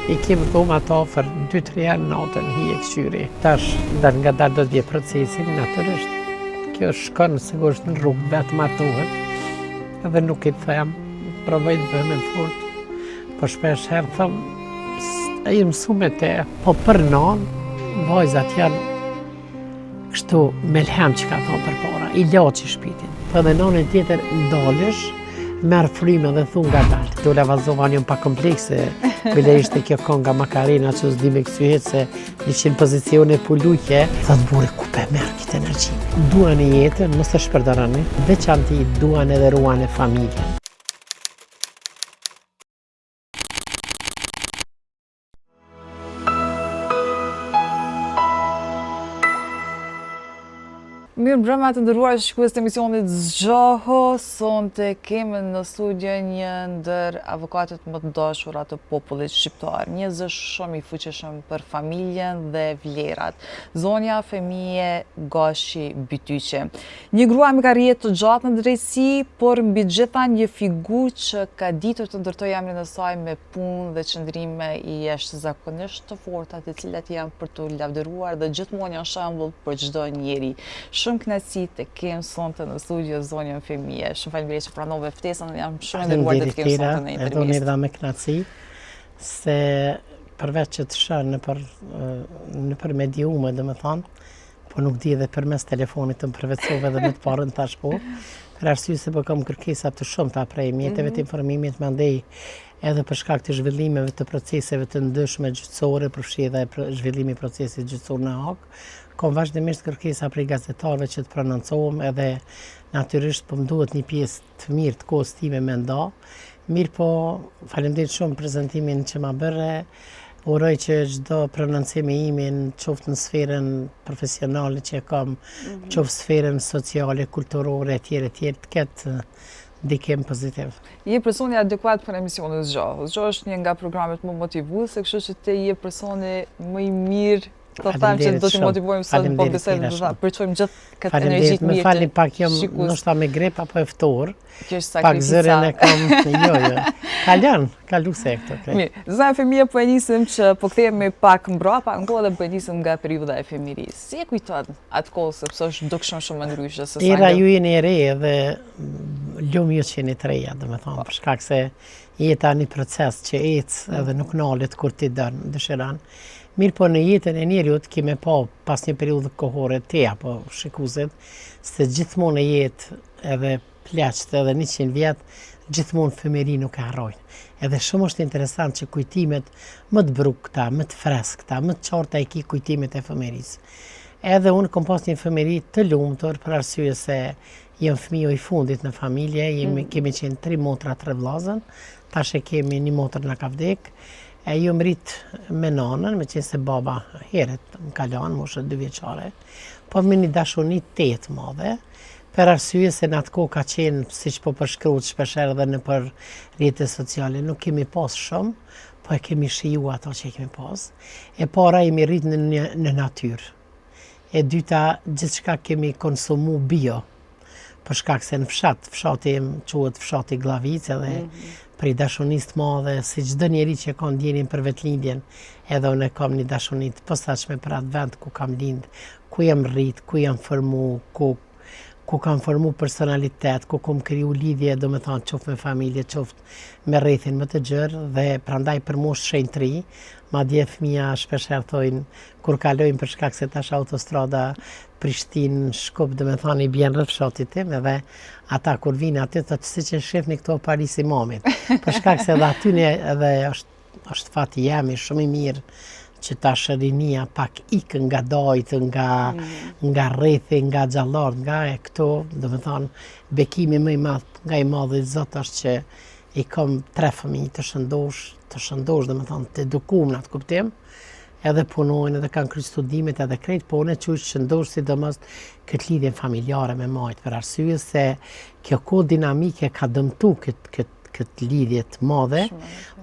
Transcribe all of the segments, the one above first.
I kemi dhoma të ofër 2-3 herë natën hi e këshyri. Tash, dal nga dal do t'vje procesin, natyrisht. Kjo shkon sigurisht në rrugë, vetë martohet. Edhe nuk i them, provoj të bëhem e fort. Po shpesh herë thëm, i mësume te, po për nanë, vajzat janë kështu melhem që ka thonë për para, i laçi shpitin. Po edhe nanën tjetër ndalësh, merë fryme dhe thunë nga dalë. Do lavazova njën pa komplekse, bile ishte kjo konga Makarena që s'di me kësyhet se ishin pozicione pulluqe. Thot buri, ku pe merë këtë energji? Duan e jetën, mos të shpërdarani, veçanti duan edhe ruan e familje. Mirë mbrëma të ndërruar shikues të emisionit Zgjaho, sonte kemi në studio një ndër avokatët më të dashura të popullit shqiptar, një zë shumë i fuqishëm për familjen dhe vlerat, zonja Femije Gashi Bytyqi. Një grua me karrierë të gjatë në drejtësi, por mbi gjitha një figurë që ka ditur të ndërtojë emrin e saj me punë dhe qëndrime i jashtëzakonisht të forta, të cilat janë për të lavdëruar dhe gjithmonë janë shembull për çdo njeri. Shumë kënaqësi të kem sonte në studio zonjën Femije. Shumë faleminderit që pranove ftesën, jam shumë e nderuar të të kem sonte në intervistë. Unë dha me kënaqësi se përveç që të shën nëpër mediume, domethënë, po nuk di edhe përmes telefonit të më përvetsove dhe me të parën tash po. Për arsye se po kam kërkesa të shumta prej mjeteve të informimit, mandej edhe për shkak të zhvillimeve të proceseve të ndryshme gjyqësore, përfshi edhe zhvillimi i procesit gjyqësor në Hag. Kom vazhdimisht kërkesa prej gazetarëve që të prononcohem edhe natyrisht po më duhet një pjesë të mirë të kohës time me nda. Mirë po, faleminderit shumë prezantimin që ma bërë. Uroj që çdo prononcim i imin, qoftë në sferën profesionale që e kam, qoftë sferën sociale, kulturore, etj, të ketë ndikim pozitiv. Je personi adekuat për emisionin Zgjaho. Zgjaho është një nga programet më motivuese, kështu që te je personi më i mirë. Do të them që do t'i motivojmë sot po besojmë do ta përçojmë gjithë këtë energji të mirë. Më falni pak jam ndoshta me grip apo e ftohtur. Kjo është Pak sakrifica. zërin e kam, jo. Kaluse këto. Mirë, zonja Femije po e nisim që po kthehemi pak mbrapa, ankohe dhe po e nisim nga periudha e fëmijërisë. Si e kujton atë kohë sepse është dukshëm shumë ndryshe se sa. Era ju jeni e re dhe lum ju që jeni të reja, domethënë, për shkak se jeta një proces që ecë edhe nuk nalet kur ti dëshiron. Mirë po në jetën e njeriut kime pa pas një periudhë kohore te apo shikuesit se gjithmonë e jetë edhe pleqët edhe 100 vjetë gjithmonë fëmijëri nuk e harrojnë. Edhe shumë është interesant që kujtimet më të brukta, më të freskëta, më të qarta i ki kujtimet e fëmijërisë. Edhe unë kom pas një fëmijëri të lumtur për arsye se jem fëmiu i fundit në familje, kemi qenë 3 motra 3 vllazën, tash e kemi një motër na ka vdek. E ju më rritë me nanën, me qenë se baba heret më kalon, moshë 2 vjeçare, po me një dashuni të madhe, për arsye se në atë kohë ka qenë, si që po përshkruat shpesher edhe në për rrjetet sociale, nuk kemi pas shumë, po e kemi shiju ato që kemi pas. E para jemi rritë në natyrë. E dyta, gjithçka kemi konsumu bio, për shkak se në fshati quhet fshati Glavic edhe prej dashunisë të madhe, si çdo njeri që ka ndjenin për vetëlindjen, edhe unë kam një dashuni të posaçme për atë vend ku kam lind, ku jam rrit, ku jam formu, ku kam formu personalitet, ku kam kriju lidhje, domethënë qoftë me familje, qoftë me rrethin më të gjerë dhe prandaj për moshë shenjtëri, madje fëmija shpeshherë thojnë kur kalojnë për shkak se tash autostrada Prishtinë, Shkup, domethënë i bjen rreth fshatit tim edhe ata kur vinë aty thotë siç e shihni këto Paris Imamit. Për shkak se edhe aty edhe është fati jemi shumë i mirë që tash rinia pak ikën nga dajt, nga rrethi, nga xhallar, nga këto, domethënë bekimi më i madh nga i madhi Zot është që i kam 3 fëmijë të shëndosh, domethënë të edukuar në atë kuptim. Edhe punojnë, edhe kanë kryer studimet, edhe krejt, po unë çuaj shëndosh sidomos këtë lidhje familjare me majt, për arsye se kjo kohë dinamike ka dëmtu këtë lidhje të madhe.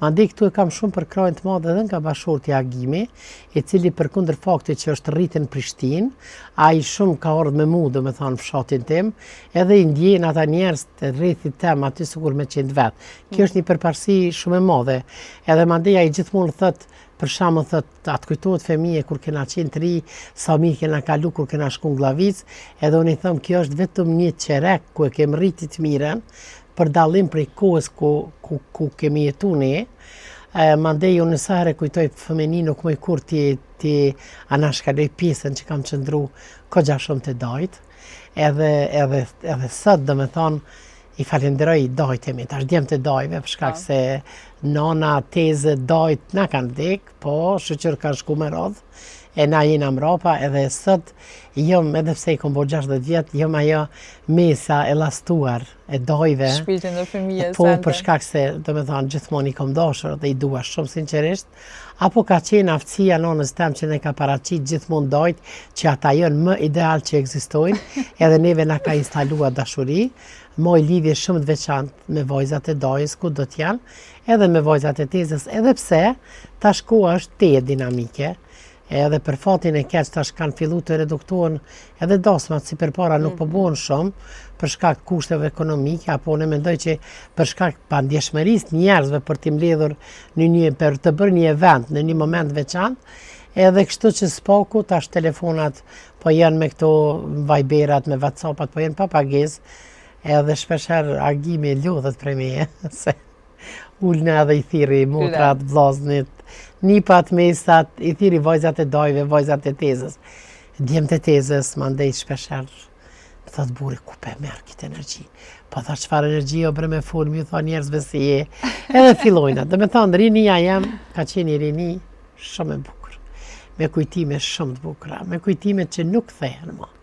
Mandej këtu e kam shumë për krajnë të madhe edhe nga bashkëshorti Agimi, i cili përkundër faktit që është rritë në Prishtinë, ai shumë ka ardhur me mua, domethënë fshatin tim, edhe i ndjen ata njerëz të rrethit tem aty sikur me qenë vet. Kjo është një përparësi shumë e madhe. Edhe mandej ai gjithmonë thotë, për shembull thotë, atë kujtohet fëmijë kur kena qenë të ri, sa mirë kena kalu kur kena shku në Glavic, edhe unë i them kjo është vetëm një çerek ku e kem rritit mirën, për dallim prej kohës ku kemi jetu ne. Mandej unë sa herë kujtoj fëminin nuk më kur ti anashkaloj pjesën që kam qëndru kogja shumë të dajt. Edhe sot domethënë i falenderoj dajtemi, tash djem të dajve, për shkak se nana, teze, dajt na kanë vdek, po shoqër ka shku me radhë, e na jena mrapa, edhe sot jom, edhe pse i kom bo 60 vjet, jom ajo mesa e lastuar e dajve. Shpirtin e fëmijës. Po, për shkak se, domethënë, gjithmonë i kom dashur dhe i dua shumë sinqerisht. Apo ka qenë aftësia nonës tem që ne ka paraqit gjithmonë dajt që ata janë më ideal që ekzistojnë, edhe neve na ka instaluar dashuri, moj lidhje shumë të veçantë me vajzat e dajës ku do t'janë, edhe me vajzat e tezës, edhe pse tash koha është te dinamike, edhe për fatin e keq tash kanë fillu të reduktohen edhe dasmat si përpara nuk po bëhen shumë për shkak të kushteve ekonomike, apo ne mendoj që për shkak të pandjeshmërisë të njerëzve për t'i mbledhur për të bërë një event në një moment veçantë, edhe kështu që s'paku tash telefonat po janë me këto Viberat, me WhatsAppat po janë pa pagesë, edhe shpesher Agimi lodhet prej meje, se ullna edhe i thiri motrat, vllaznit, nipat, mesat, i thiri vajzat e dajve, vajzat e tezës. Djemt e tezës, mandej shpesher, më thot buri, ku pe merë këtë energji? Po tha çfarë energji o bre me fol, mi tha njerëzve si je. Edhe fillojna, dhe me thonë, rinia jam, ka qenë i rini shumë e bukur, me kujtime shumë të bukura, me kujtime që nuk thehen më.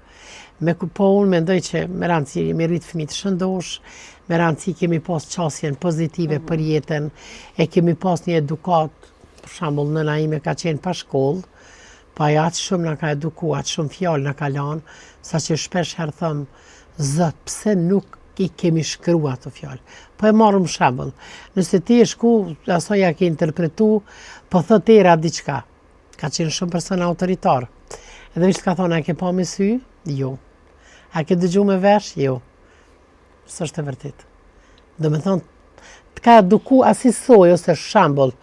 Po unë mendoj që me rëndësi me rritë fëmijë të shëndosh, me rëndësi kemi pas qasjen pozitive për jetën, e kemi pas një edukat, për shembull nëna ime ka qenë pa shkollë, pa atë shumë na ka eduku, atë shumë fjalë na ka lanë, sa që shpesh herë thëmë, zot, pse nuk i kemi shkru ato fjalë. Po e marrëm shembull, nëse ti e shku, aso ja ke interpretu, po thot era diçka, ka qenë shumë person autoritar. Edhe vishtë ka thonë, a ke pa me sy? Jo. A ke dëgju me vesh? Jo. S'është e vërtet. Do me thonë, të ka eduku asisoj ose shembull,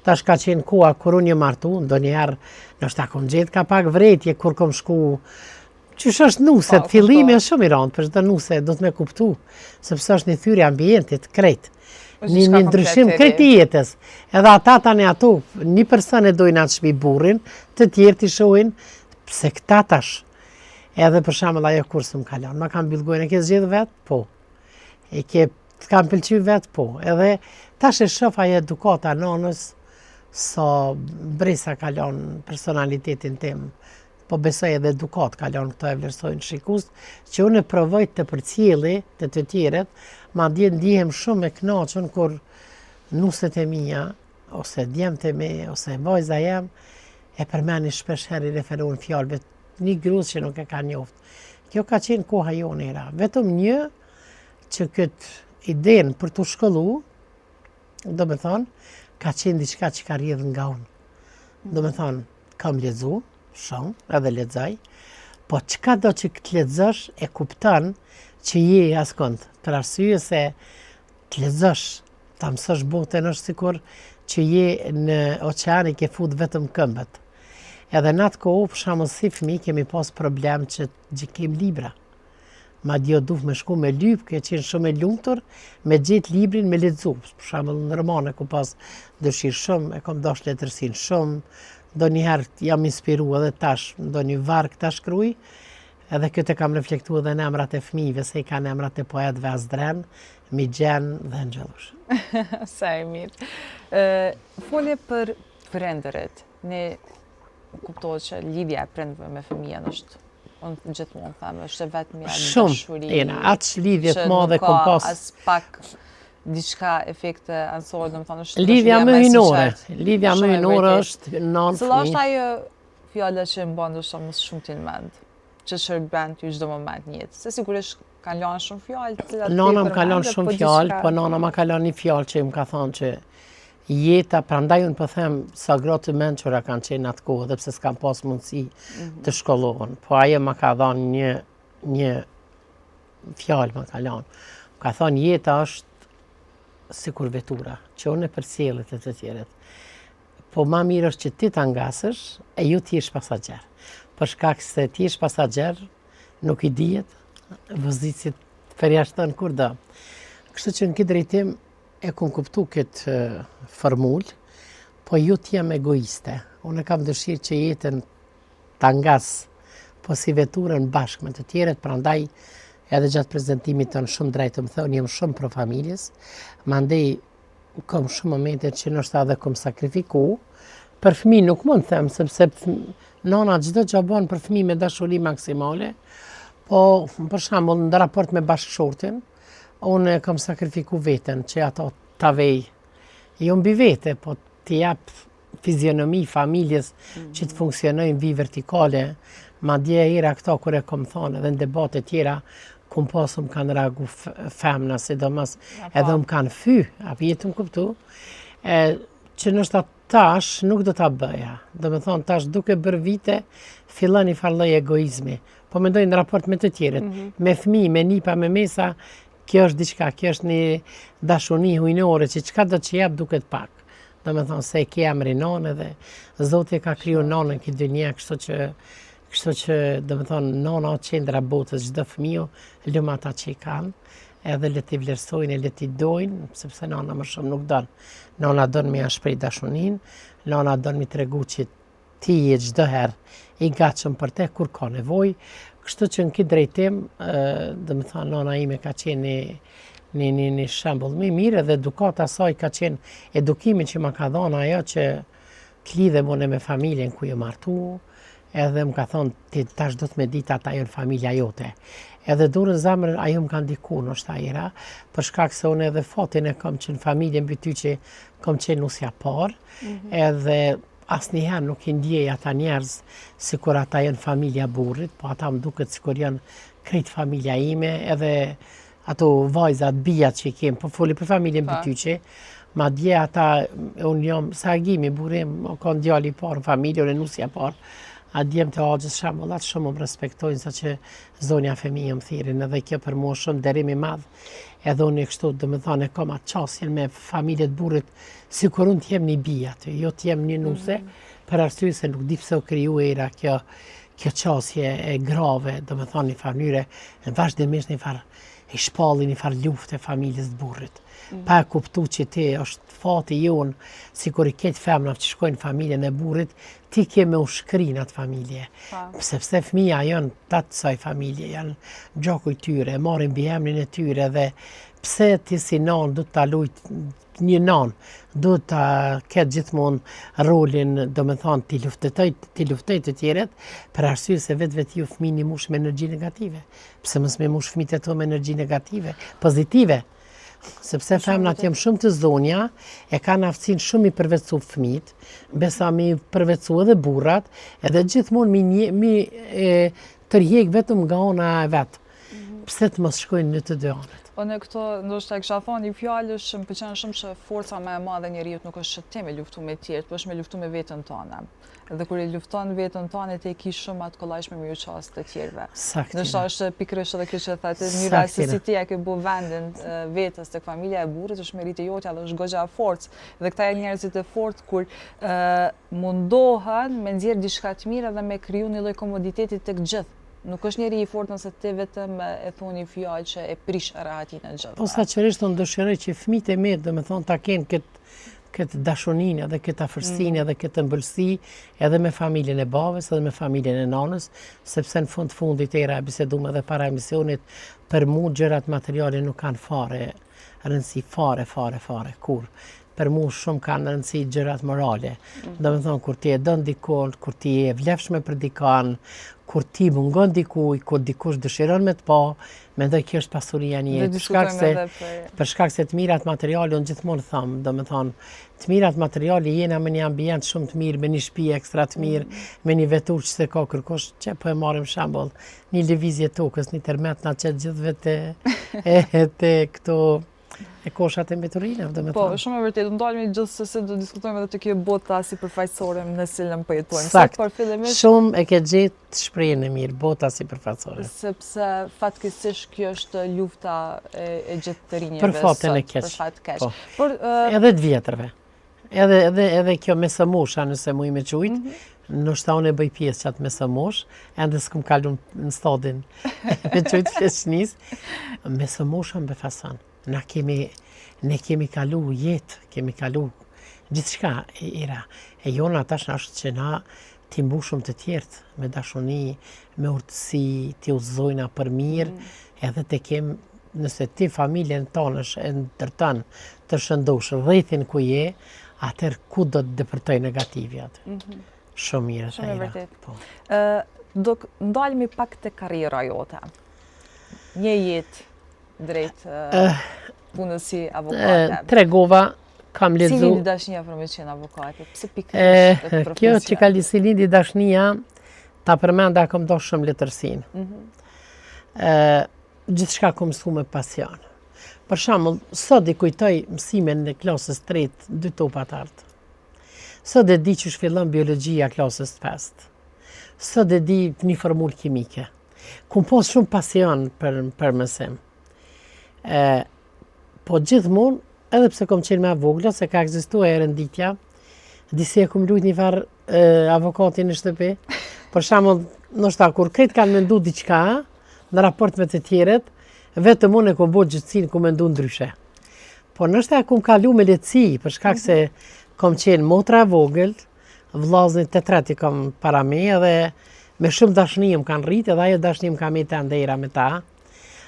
tash ka qenë koha kur unë jë martu, ndo njerë, nështë ta kom gjetë ka pak vretje kur kom shku, qysh është nuset, fillimi është shumë i randë, për çdo nuse do të me kuptu, sepse është një thyrje ambientit, krejt. Një ndryshim krejt i jetës. Edhe ata tani ato, një person e dojnë atë shpi burin, të tjerë t'i shohin, pse këta tash. Edhe për shembull ajo kursë më kalon, ma kam bilgojnë, e ke zgjedhë vetë? Po. Të kam pëlqy vetë? Po. Edhe tash e shoh ajo edukata nanës, sa bresa kalon personalitetin tim, po besoj edhe edukat kalon këto e vlerësojnë shikust, që unë e provoj të përcjeli të të tjeret, ma ndihem shumë e kënaqur kur nuset e mia, ose djemt e me, ose vajza jem, e përmeni shpesh herë i referuar fjalëve një grus që nuk e ka njoft. Kjo ka qenë koha jonë era. Vetëm një që këtë idenë për të shkollu, do me thonë, ka qenë diçka që ka rrjedhë nga unë. Do me thonë, kam lexu, shumë, edhe lexoj, po çka do që këtë lexosh e kupton që je askund. Për arsye se të lexosh, ta mësosh botën është sikur që je në oqean i ke fut vetëm këmbët. Edhe në atë kohë, për shembull si fëmijë kemi pas problem që gjejmë libra. Madje duhet me shku me lyp, ke qenë shumë e lumtur, me gjetë librin me lexu. Për shembull në romane ku pas dëshirë shumë, e kam dash letërsinë shumë, ndonjëherë jam inspiruar edhe tash, ndonjë varg ta shkruaj, edhe këtë kam reflektuar edhe në emrat e fëmijëve, se i kanë emrat e poetëve Azdren, Migjen dhe Angjelush. Sa e mirë. Folje për prindërit. Ne kuptohet që lidhja e prindërve me fëmijën është, unë gjithmonë them, është vetëm ja dashuri. Shumë, atë lidhje të madhe kom pas. As pak diçka efekte anësore, domethënë është lidhja më hynore. Lidhja më hynore është nën. Cila është ajo fjala që mban ndoshta më shumë ti në mend, që shërben ty çdo moment në jetë. Se sigurisht kanë lanë shumë fjalë? Nana më ka lanë shumë fjalë, po nana më ka lanë një fjalë që më ka thonë që jeta, prandaj unë po them sa gratë të mençura kanë qenë atë kohë, dhe pse s'kan pas mundësi të shkollohen. Po ajo më ka dhënë një fjalë më ka lanë. Më ka thonë jeta është sikur vetura, që unë e përcjellet e të tjerët. Po ma mirë është që ti të ngasësh e ju ti ish pasagjer. Për shkak se ti ish pasagjer, nuk i dihet, vëzicit përjashton kur do. Kështu që në këtë drejtim e kun kuptu këtë formulë, po ju t'jem egoiste. Unë kam dëshirë që jetën të ngas, po si veturën bashkë me të tjerët, prandaj edhe gjatë prezentimit tonë shumë drejtë më thonë, jem shumë pro familjes, mandej kom shumë momente që nështë edhe kom sakrifiku, për fëmijë nuk mund të them, sepse nana çdo gjë bën për fëmijë me dashuri maksimale, po për shembull në raport me bashkëshortin, unë kam sakrifiku veten që ato ta vej, jo mbi vete, po t'i jap fizionomi familjes që të funksionojnë vi vertikale, madje era këto kur e kam thonë edhe në debate tjera, kum pasum kanë reagu femna, sidomos edhe më kanë fy, a vjetëm kuptu, që nështë tash nuk do t'a bëja. Do me thonë tash duke bërë vite, fillon një farloj egoizmi. Po mendoj në raport me të tjerët, me fëmijë, me nipa, me mesa, kjo është diçka, kjo është një dashuni hujnore, që çka do të jap duket pak. Do me thonë se ke emrin nonë dhe Zoti ka kriju nonën këtë dynjë, kështu që do me thonë nona o qendra botës, çdo fëmijë, lëmë ata që i kanë, edhe le t'i vlerësojnë, le t'i dojnë, sepse nona më shumë nuk donë. Nona donë me shpreh dashunin, nona donë me tregu që ti je çdo herë i gatshëm për te kur ka nevojë. Kështu që në këtë drejtim, do me thonë nona ime ka qenë një shembull më i mirë, edhe edukata saj ka qenë edukimi që më ka dhënë ajo që t'lidhe mune me familjen ku jë martu, edhe më ka thonë, ti tash do të me ditë ata janë familja jote. Edhe durën zemrën, ajo më ka ndiku nështë ajera, për shkak se unë edhe fatin e kam që në familjen mbi ty që kam qenë nusja parë, edhe asnjëherë nuk i ndjej ata njerëz sikur ata janë familja burrit, po ata më duket sikur janë krejt familja ime, edhe ato vajzat, bijat që i kem, po foli për familjen mbi ty që, madje ata, unë jam Sagimi, burim, ka djali parë në familje, unë e nusja parë, a djemë të agjës shamullat shumë më respektojnë sa që zonja fëmijë më thirin, edhe kjo për mua shumë derimi madh, edhe unë e kështu dhe me thane kam atë qasjen me familjet burrit, si kur unë t'jem një bija aty, jo t'jem një nuse, për arsye se nuk di pse u kriju era kjo qasje e grave, dhe me thane një farë njëre, në vazhdimisht një farë i shpalli një farë lufte familjes të burrit. Pa e kuptu që ti është fati jonë, si kur i ketë femnave që shkojnë familjen e burrit, ti ke me u shkrin atë familje. Sepse fëmija janë tatë saj familje, janë gjoku i tyre, marrin mbi emrin e tyre dhe pse ti si nanë du të ta lujt një nanë, du të ketë gjithmonë rolin, do me thonë, ti luftoj të tjeret, për arsye se vetë ju fëmini mush me energji negative. Pse mos me mush fëmijët e to me energji negative, pozitive. Sepse femnat jam shumë të zonja, e kanë aftësinë shumë i përvecu fëmijët, besa mi përvecu edhe burrat, edhe gjithmonë mi tërheq vetëm nga ona e vetë. Pse të mos shkojnë në të dy anët? Po në këto, ndoshta e kisha thonë një fjalë që më pëlqen shumë që forca më e madhe e njeriut nuk është që ti me luftu me tjerët, po është me luftu me veten tënde. Edhe kur i lufton veten tënde ti e ke shumë atë kollajshme me ju qas të tjerëve. Ndoshta është pikërisht edhe kjo që thatë, mënyra se si ti e ke bu vendin vetes tek familja e burrit është meriti jote, edhe është goxha e forcë. Dhe këta janë njerëzit e fortë kur mundohen me nxjerr diçka të mirë dhe me kriju një lloj komoditeti tek gjithë. Nuk është njeri i fortë nëse ti vetëm e thoni fjalë që e prish rahatin e gjithë. Po saqërisht unë dëshiroj që fëmijët e mirë, domethënë ta kenë këtë dashurinë edhe këtë afërsinë edhe këtë ëmbëlsi edhe me familjen e babës edhe me familjen e nanës, sepse në fundit era biseduam edhe para emisionit, për mua gjërat materiale nuk kanë fare rëndësi, fare, kur. Për mu shumë kanë rëndësi gjërat morale. Do me thonë, kur ti e dën dikon, kur ti e vlefshme për dikan, kur ti mungon dikuj, kur dikush dëshiron me të pa, mendoj kjo është pasuria një jetë. Për shkak se të mirat materiale, unë gjithmonë thamë, do me thonë, të mirat materiali jena me një ambient shumë të mirë, me një shtëpi ekstra të mirë, me një vetur që se ka kërkosh, që po e marrim shembull, një lëvizje tokës, një tërmet na çet gjithëve te këto e koshat e mbeturinave, domethënë. Shumë e vërtetë. Ndalemi gjithsesi do diskutojmë edhe të kjo bota sipërfaqësore në cilën po jetojmë. Sakt. Por fillimisht Shumë e ke gjetë shprehjen e mirë, bota sipërfaqësore. sepse fatkeqësisht kjo është lufta e gjithërinjeve. Për fatin e sot, keq. Për fat keq. Po. Por Edhe të vjetrëve. Edhe kjo mesëmosha, nëse mu i me qujt, nështë ta unë e bëj pjesë qatë mesëmosh, ende s'kum kalun në stadin me qujt fleçnis, mesëmosha më befason. Ne kemi kalu jetë, kemi kalu gjithçka era. E jona tash është që na ti mbushëm të tjertë me dashuni, me urtësi, ti udhëzojna për mirë, edhe të kem, nëse ti familjen tonë është e ndërton të shëndosh rrethin ku je, atër ku do të depërtoj negativjat. Shumë mirë Shumë e vërtet. Po. Do ndalemi pak te karriera jote. Një jetë drejt punës si avokate. Tregova, kam Si lezu. lindi dashnia për me qenë avokate? Pse pikërisht Kjo profesion? që ka si lindi dashnia, ta përmenda kom do shumë letërsinë. Gjithçka kom mësu me pasion. Për shembull, sot i kujtoj mësimin në klasës 3, 2 topat art. Sot e di që fillon biologjia klasës 5. Sot e di një formulë kimike. Kum pas shumë pasion për mësim. Po gjithmonë, edhe pse kom qenë me vogla, se ka ekzistuar e renditja, disi e kum lujt një farë avokatin në shtëpi. Për shembull, ndoshta kur kretë kanë mendu diçka në raport me të tjerët, vetëm unë e kom bërë gjyqësinë ku mendu ndryshe. Po ndoshta kum kalu me lehtësi, për shkak se kom qenë motra e vogël, vllazni të tretë i kom para me, edhe me shumë dashni më kanë rritë, edhe ajo dashni më kam jetë ndera me ta.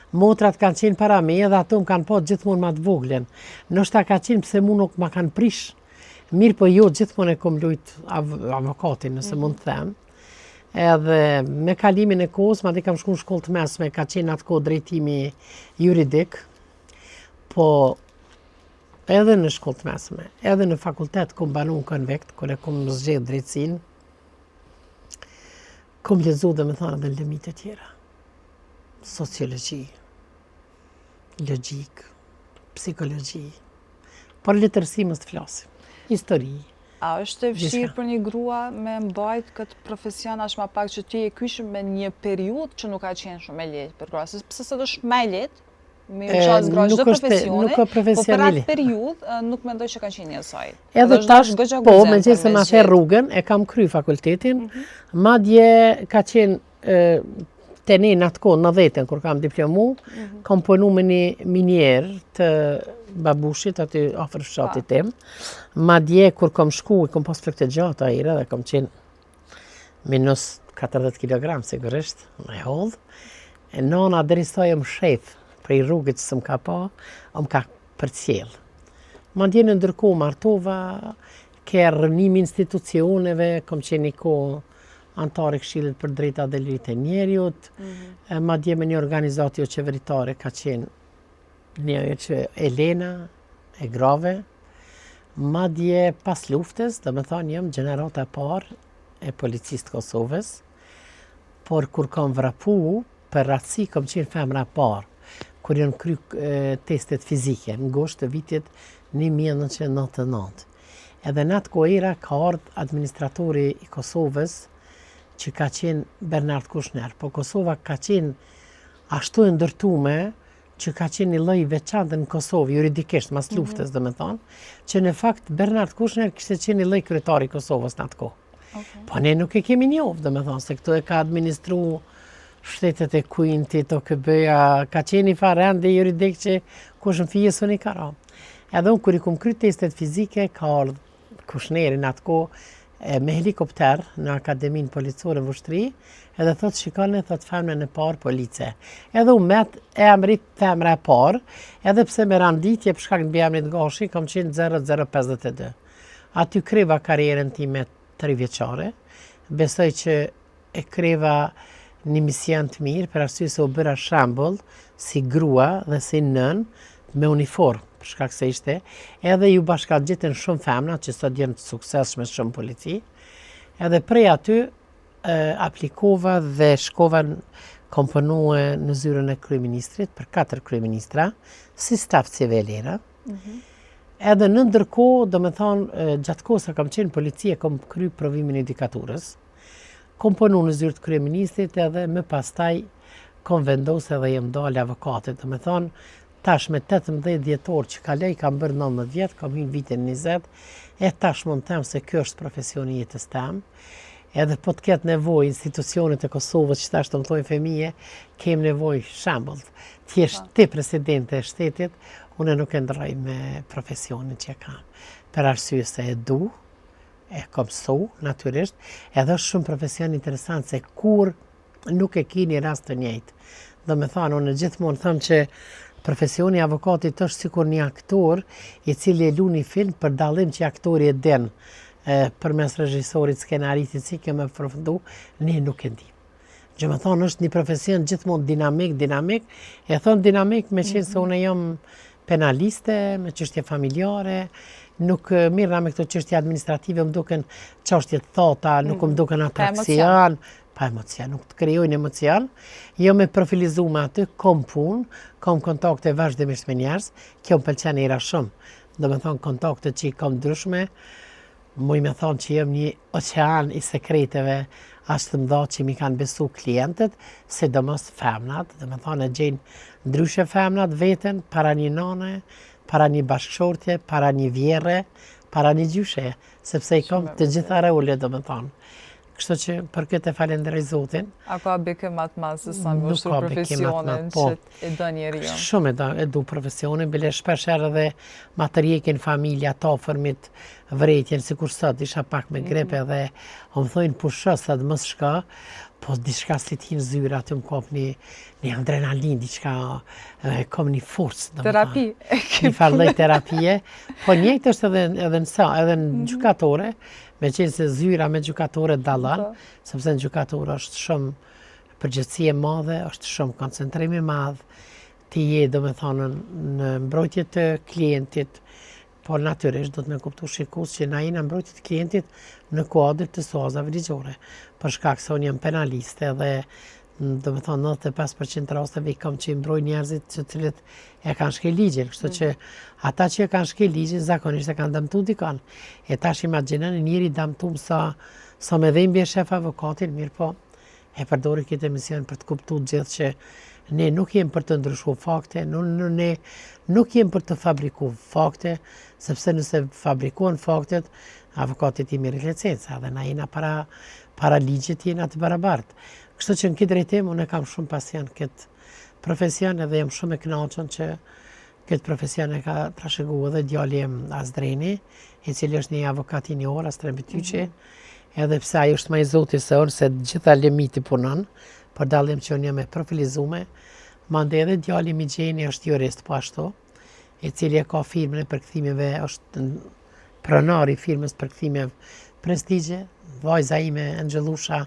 Motrat kanë qenë para me, edhe ato më kanë po gjithmonë ma të voglen. Ndoshta ka qenë pse mu nuk ma kanë prish. Mirë po jo, gjithmonë e kom lujt avokatin, nëse mund të them. Edhe me kalimin e kohës, madje kam shku në shkollë të mesme, ka qenë atë kohë drejtimi juridik, po edhe në shkollë të mesme, edhe në fakultet kom banu në konvekt, kur e kom zgjedh drejtësinë, kom lezu dhe me thana dhe lëmit e tjera. Sociologji, logjik, psikologji, por letërsi mos të flasim, histori. A është e vështirë për një grua me mbajt këtë profesion, ashtë ma pak që ti e kyshëm me një periudhë që nuk ka qenë shumë e lehtë për grua, sepse sot është më e lehtë, me u qas grua çdo profesioni, po për atë periudhë nuk mendoj që kanë qenë njësoj. Edhe tash, po, megjithëse ma the rrugën, e kam kry fakultetin, madje ka qenë te ne në atë kohë, në 90-ën, kur kam diplomu, kam punu me një minjer të babushit, aty afër fshatit tim. Madje, kur kam shku, i kam pas flokët e gjata ire, dhe kam qenë minus 40 kg, sigurisht, me hodh. E nana deri sa jam shef prej rrugët që s'm ka pa, më ka përcjell. Madje në ndërkohë martova, ke rënimi institucioneve, kam qenë një kohë antar i Këshillit për drejta dhe lirit e njerëzit, madje me një organizatë jo qeveritare ka qenë një që Elena e grave, madje pas luftës, dhe me thonë jam gjenerata e parë e policisë të Kosovës, por kur kam vrapu, për ratësi kam qenë femra e parë, kur janë kry testet fizike, në gosht të vitit 1999. Edhe në atë kohëra ka ardhur administratori i Kosovës, që ka qenë Bernard Kushner, po Kosova ka qenë ashtu e ndërtume, që ka qenë një lloj veçantë në Kosovë, juridikisht, mas luftës, dhe me thonë, që në fakt Bernard Kushner kishte qenë një lloj kryetari i Kosovës në atë kohë. Po ne nuk e kemi njohur, dhe me thonë, se këtu e ka administru shtetet e Kuintit, OKB-ja, ka qenë një farë ende juridik që kush në fije së një kara. Edhe unë, kur i kum kry testet fizike, ka ardhur Kushneri në atë kohë, me helikopter në Akademinë Policore Vushtri, edhe thot shikone, thot femrën e parë police. Edhe u met e amrit femra e parë, edhe pse me randitje për shkak të bëjamrit gashi, kam qenë 0052. Aty kreva karierën time 3 vjeçare, besoj që e kreva një mision të mirë, për arsye se u bëra shembull si grua dhe si nën me uniformë, për shkak se ishte, edhe ju bashkangjitin shumë femna që sot janë të suksesshme shumë polici, edhe prej aty aplikova dhe shkova komponue në zyrën e kryeministrit për 4 kryeministra, si staf civilera. Edhe në ndërkohë, do me thonë, gjatë kohës sa kam qenë policia, kam kry provimin e dikaturës, kom punu në zyrë të kryeministrit edhe më pastaj kom vendosë edhe jem dalë avokatit. Do me thonë, tash me 18 djetor që kalej, kam bërë 19 vjetë, kam hynë vitin 20, tash mund të them se kjo është profesioni jetës tem. Edhe po të ketë nevoj institucionet e Kosovës që tash të më thojnë femije, kem nevoj shambull. Thjesht ti presidente e shtetit, unë nuk e ndroj me profesionin që kam. Per arsye se e du, e kom su, natyrisht, edhe është shumë profesion interesant se kur nuk e ki një rast të njëjtë. Do me thonë, unë gjithmonë thëmë që profesioni avokatit është sikur një aktor i cili e lu një film për dallim që aktori e den për mes regjisorit, skenaritit, si kemë përfundu, ne nuk e ndim. Gjë me thonë, është një profesion gjithmonë dinamik, e thonë dinamik me qenë se unë jam penaliste, me çështje familjare, nuk mirëna me këto çështje administrative, më duken çështje të thota, nuk më duken atraksion, pa emocion, nuk të krijojnë emocion. Jo me profilizu me aty, kom punë, kom kontakte vazhdimisht me njerëz, kjo më pëlqen era shumë. Do me thonë kontakte që i kom ndryshme, muj me thonë që jem një ocean i sekreteve, ashtë të mdha që mi kanë besu klientët, sidomos femnat, do me thonë e gjenë ndryshe femnat veten, para një nane, para një bashkëshortje, para një vjere, para një gjyshe, sepse i kom të gjitha role, do me thonë. Kështu që për këtë e falenderoj Zotin. A ka beke matë masë se sa më vështru profesionin që e do njeri jo? Shumë e du profesionin, bile shpesher edhe ma të rjekin familja, ta fërmit vretjen, si kur sot isha pak me grepe dhe o më thojnë pusho, sa të mos shka, po diçka si t'hinë zyra, të më kop një adrenalin, diçka, kom një forcë. Terapi. Një farloj terapie, po njëjtë është edhe në gjukatore, me qenë se zyra me gjukatore dalan, sepse në gjukatore është shumë përgjithësie madhe, është shumë koncentrimi madh, ti je, do me thonë, në mbrojtje të klientit, po natyrisht do të me kuptu shikus që na jena mbrojtje të klientit në kuadër të sozave ligjore. Për shkak se unë jam penaliste dhe do me thonë 95% rasteve i kam që i mbroj njerëzit që cilët e kanë shkel ligjin, kështu që ata që e kanë shkel ligjin zakonisht e kanë dëmtu dikon. E tash imagjinen njëri dëmtum sa me dhimbje shef avokatin, mirë po e përdori këtë emision për të kuptu gjithë që ne nuk jem për të ndryshu fakte, ne nuk jem për të fabriku fakte, sepse nëse fabrikuan faktet, avokatit i mirë licenca dhe na jena para ligjit jena të barabartë. Kështu që në këtë drejtim, unë e kam shumë pasion këtë profesion edhe jam shumë e kënaqur që këtë profesion e ka trashëgu edhe djali im Azdreni, i cili është një avokat i njohur, Astrem Bityqi, edhe pse ai është më i zotit se unë, se gjitha lemiti punon, por dallim që unë jam e profilizume, mande edhe djali mi Gjeni është jurist po ashtu, i cili e ka firmën e përkthimeve, është pronar i firmës përkthimeve prestigje, vajza ime Angjelusha,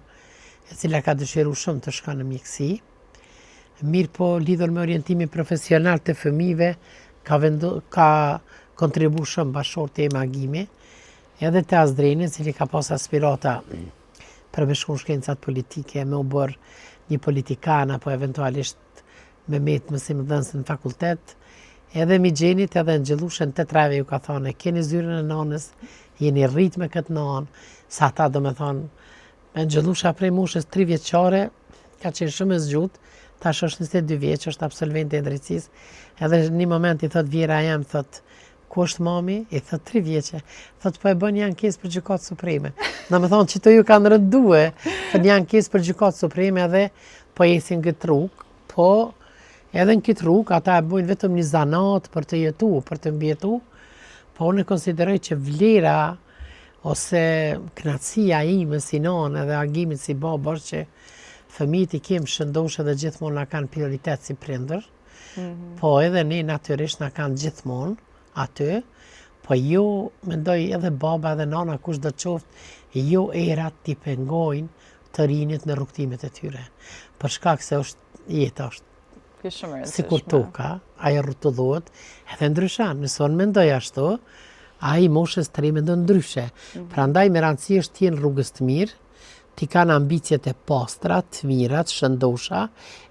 e cila ka dëshiru shumë të shka në mjekësi. Mirë po lidhur me orientimin profesional të fëmijëve, ka kontribu shumë bashkëshorti e magimi, edhe të Azdreni, cili ka pas aspirata për me shku në shkencat politike, me u bërë një politikan, apo eventualisht me metë mësim dhënës në fakultet, edhe mi Gjenit edhe në Gjellushën të treve ju ka thonë, keni zyrën e nanës, jeni rrit me këtë nanë, sa ta do me thonë, me Gjellusha prej moshës 3 vjeqare, ka qenë shumë e zgjut, tash është 22 vjeç, është absolvente e drejtësisë, edhe një moment i thot vjera jam, thot, ku është mami? I thot 3 vjeqe, thot po e bën një ankesë për gjykatë supreme. Në me thonë që të ju kanë rëndue, për një ankesë për gjykatë supreme edhe po jesin këtë rrugë, po edhe në këtë rrugë ata e bojnë vetëm një zanat për të jetu, për të mbjetu, po unë e konsideroj që vlera ose knatësia ime si nanë edhe agimit si baba është që fëmijët i kemë shëndosh edhe gjithmonë na kanë prioritet si prindër, po edhe ne natyrisht na kanë gjithmonë aty, po jo mendoj edhe baba edhe nana kush do të qoftë, jo erat t'i pengojnë të rinjit në rrugtimet e tyre. Për shkak se është jeta është Kjo shumë e sikur rëndësishme. toka, ajo rrotullohet edhe ndryshon. Nëse unë mendoj ashtu, ai moshës të ri mendon ndryshe. Prandaj me rëndësi është të jenë rrugës të mirë, ti kanë ambicjet e pastra, të mira, të shëndosha,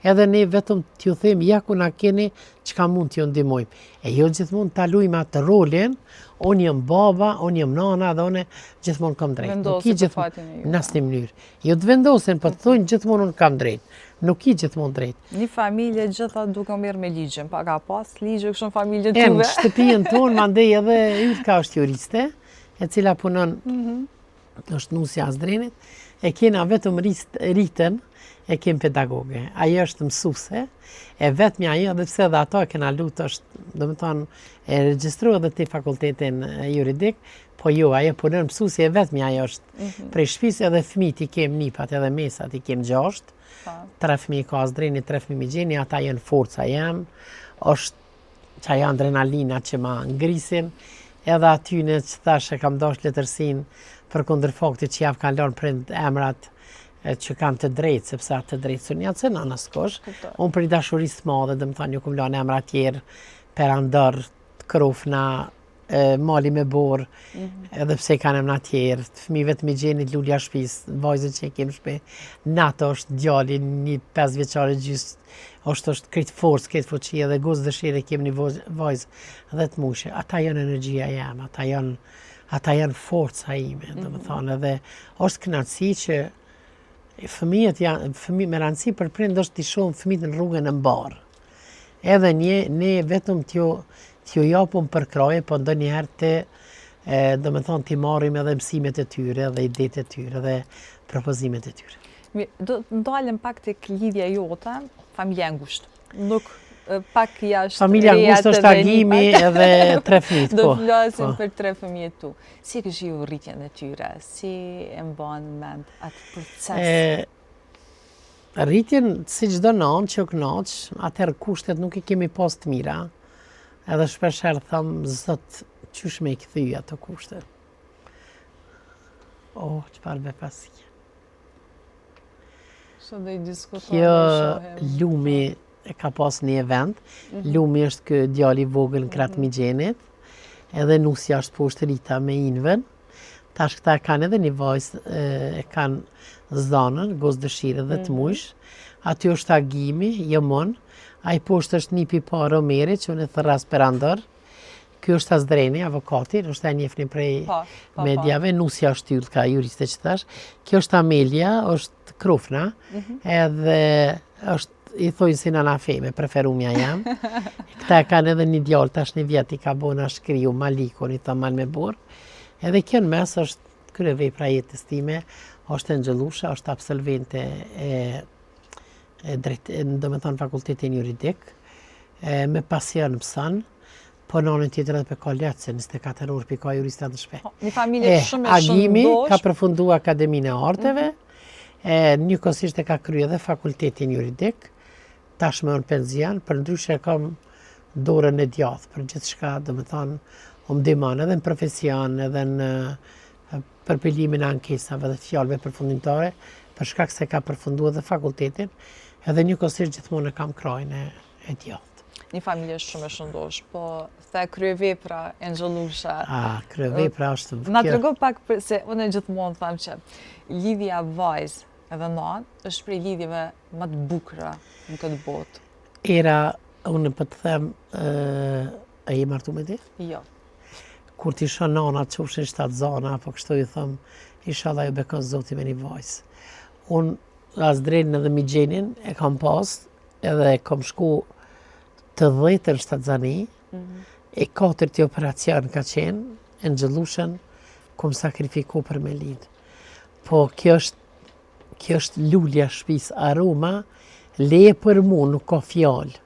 edhe ne vetëm t'ju them ja ku na keni çka mund t'ju ndihmojmë. E jo gjithmonë ta luajmë atë rolin, unë jam baba, unë jam nana dhe unë gjithmonë kam drejt. Vendosi për fatin e juve. Në asnjë mënyrë. Jo të vendosen, po të thonë gjithmonë unë kam drejt. Nuk i gjithmonë drejt. Një familje gjitha duke merr me ligjin, pa ka pas ligje kështu në familjen Në tuve. shtëpinë tonë, mandej edhe Ylka është juriste, e cila punon, është nusja Azdrenit, e kena vetëm rritën, e kem pedagoge. Ajo është mësuse, e vetëm ajo, dhe pse dhe ato e kena lutë është, do më thonë, e regjistru edhe të fakultetin juridik, po jo, ajo punon mësuse, e vetëm ajo është prej shtëpisë, edhe fëmijët i kem nipat, edhe mesat i kem 6, 3 fëmijë ka Azdreni, 3 fëmijë Migjeni, ata janë forca jam, është që ajo adrenalina që ma ngrisin, edhe aty në që thash e kam dash letërsin për kundër faktit që javë kanë lënë prind emrat që kanë të drejtë, sepse atë të drejtë së një atëse në nëskosh. Unë për i dashurisë madhe, dhe më thonë, ju kum lënë emrat tjerë, Perandër, Krofna, Mali me Borë, edhe pse kanë emrat tjerë, fëmijëve të Migjenit, Lulja Shpis, vajzët që e kemë shpe, Nato është djali, një 5 vjeçare gjysë, është këtë forcë, këtë fuqi, edhe gozë dëshire kemë një vajzë dhe të mushe. Ata janë energjia jam, ata janë forca ime, do më thonë, edhe është kënaqësi që fëmijët me rëndësi për prind është t'i shohim fëmijët në rrugën e mbarë. Edhe ne vetëm t'ju japum për kraje, po ndonjëherë do më thonë t'i marrim edhe mësimet e tyre, edhe idetë e tyre, edhe propozimet e tyre. Do të ndalem pak tek lidhja jote, familja e ngushtë. Nuk pak jashtë. Familja e ngushtë është agimi edhe 3 fëmijët, po. Do të flasim për 3 fëmijët tu. Si e ke shiu rritjen e tyre? Si e mban mend atë proces? Rritjen, si çdo nanë që u kënaq, atëherë kushtet nuk i kemi pas të mira. Edhe shpeshherë them, Zot, qysh me i kthy ato kushte? Çfarë befasie. Kjo Lumi e ka pas një event. Lumi është kë djali vogël në kratë Migjenit, edhe nusja është poshtë Rita me Inven. Tash këta kanë edhe një vajzë, e kanë zanën, gozë dëshire dhe të mush. Aty është agimi, jëmon. Ai poshtë është nipi parë Omeri, që unë e thërras Perandër. Ky është Azdreni, avokati, është e njefni prej medjave, nusja është Ylka, juriste që thash. Kjo është Amelia, është Krofna, edhe është, i thojnë si nëna feme, preferumja jam. Këta kanë edhe një djallë, tash një vjet i ka bona shkriju Malikon, i tha Mal me Borë. Edhe kjo në mes është kryevepra jetës time, është Angjelusha, është absolvente do me thonë fakultetin juridik, me pasion mësën, po nënën tjetër edhe për ka letë, se 24 orë për ka juristat në shpe. Një familje shumë e Agimi shëndosh. ka përfundu Akademinë e Arteve, njëkohësisht e ka krye edhe fakultetin juridik, tashmë në penzion, për ndryshe kam dorën e djathtë për gjithë shka, dhe me thonë, o më dimon edhe në profesion, edhe në përpilimin e ankesave dhe të fjallëve përfundimtare, për shkak se ka përfundu edhe fakultetin, edhe njëkohësisht gjithmonë e kam krajnë e djathtë. Një familje shumë e shëndosh, po the kryevepra Angjelusha. Kryevepra është Na trego pak se unë gjithmonë them që lidhja vajzë edhe nanë është prej lidhjeve më të bukura në këtë botë. Unë për të them, e je martu me ti? Jo. Kur t'i shon nana të qofshin 7 zana, apo kështu i thëm, inshallah ju bekon Zoti me një vajzë. Unë Azdrenin edhe Migjenin e kam pas, edhe kam shku të 10 shtatzani, e 4 të operacion ka qenë, Angjelushën, kom sakrifiku për me lidh. Po kjo është lulja shpis aroma, leje për mu, nuk ka fjallë.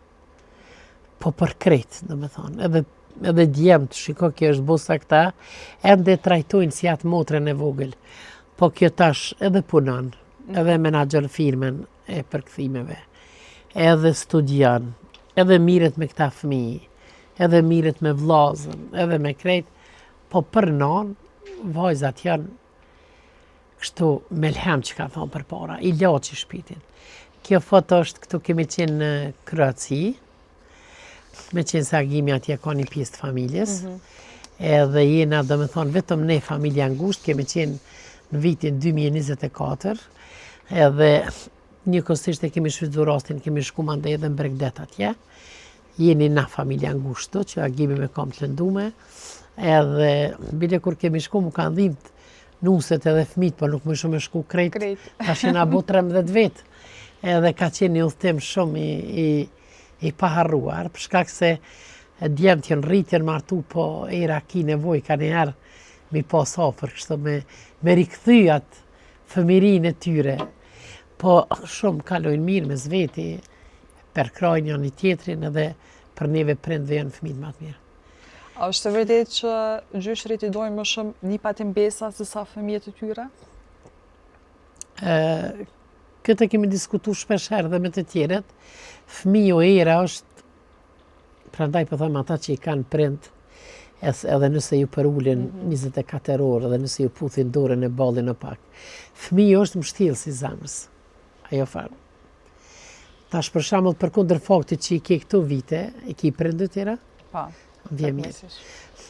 Po për kretë, dhe me thonë, edhe djemë të shiko kjo është bosa këta, ende trajtojnë si atë motrën e vogël. Po kjo tash edhe punon, edhe menaxher firmen e përkthimeve, edhe studion, edhe miret me këta fëmijë, edhe miret me vllazën, edhe me krejt, po për nanë, vajzat janë kështu melhem që ka thonë për para, i laçi shpitin. Kjo foto është këtu kemi qenë në Kroaci, me qenë se Agimi atje ka një pjesë të familjes, edhe jena, do me thonë, vetëm ne familja ngusht, kemi qenë në vitin 2024, edhe njëkohësisht e kemi shfrytzuar rastin, kemi shku mandej edhe në Bregdet atje, jeni na familja ngushtë, që Agimi me kam të lëndume, edhe bile kur kemi shku mu kanë dhimt nuset edhe fmit, por nuk më shumë me shku krejt, tash jena bo 13 vetë, edhe ka qenë një udhëtim shumë i paharruar, për shkak se djemt janë rritjen martu, po era ki nevoj ka njëherë mi pas afër, kështu me rikëthyjat fëmirinë e tyre, po shumë kalojnë mirë me zveti, per krajnë janë një tjetrin edhe për neve prindve janë fëmijët më të mirë. A është e vërtet që gjyshrit I dojnë më shumë nipat e mbesa se sa fëmijët e tyre? Këtë kemi diskutu shpesher dhe me të tjeret, fëmiju era është, prandaj po thëmë ata që I kanë prind, edhe nëse ju përulin 24 orë, edhe nëse ju puthin dorën e ballin në pak. Fëmiju është mështjellë si zamës. Ajo farë. Tash për shembull përkundër faktit që I ke këto vite, I ke prindë tjera? Pa. Vjen mirë.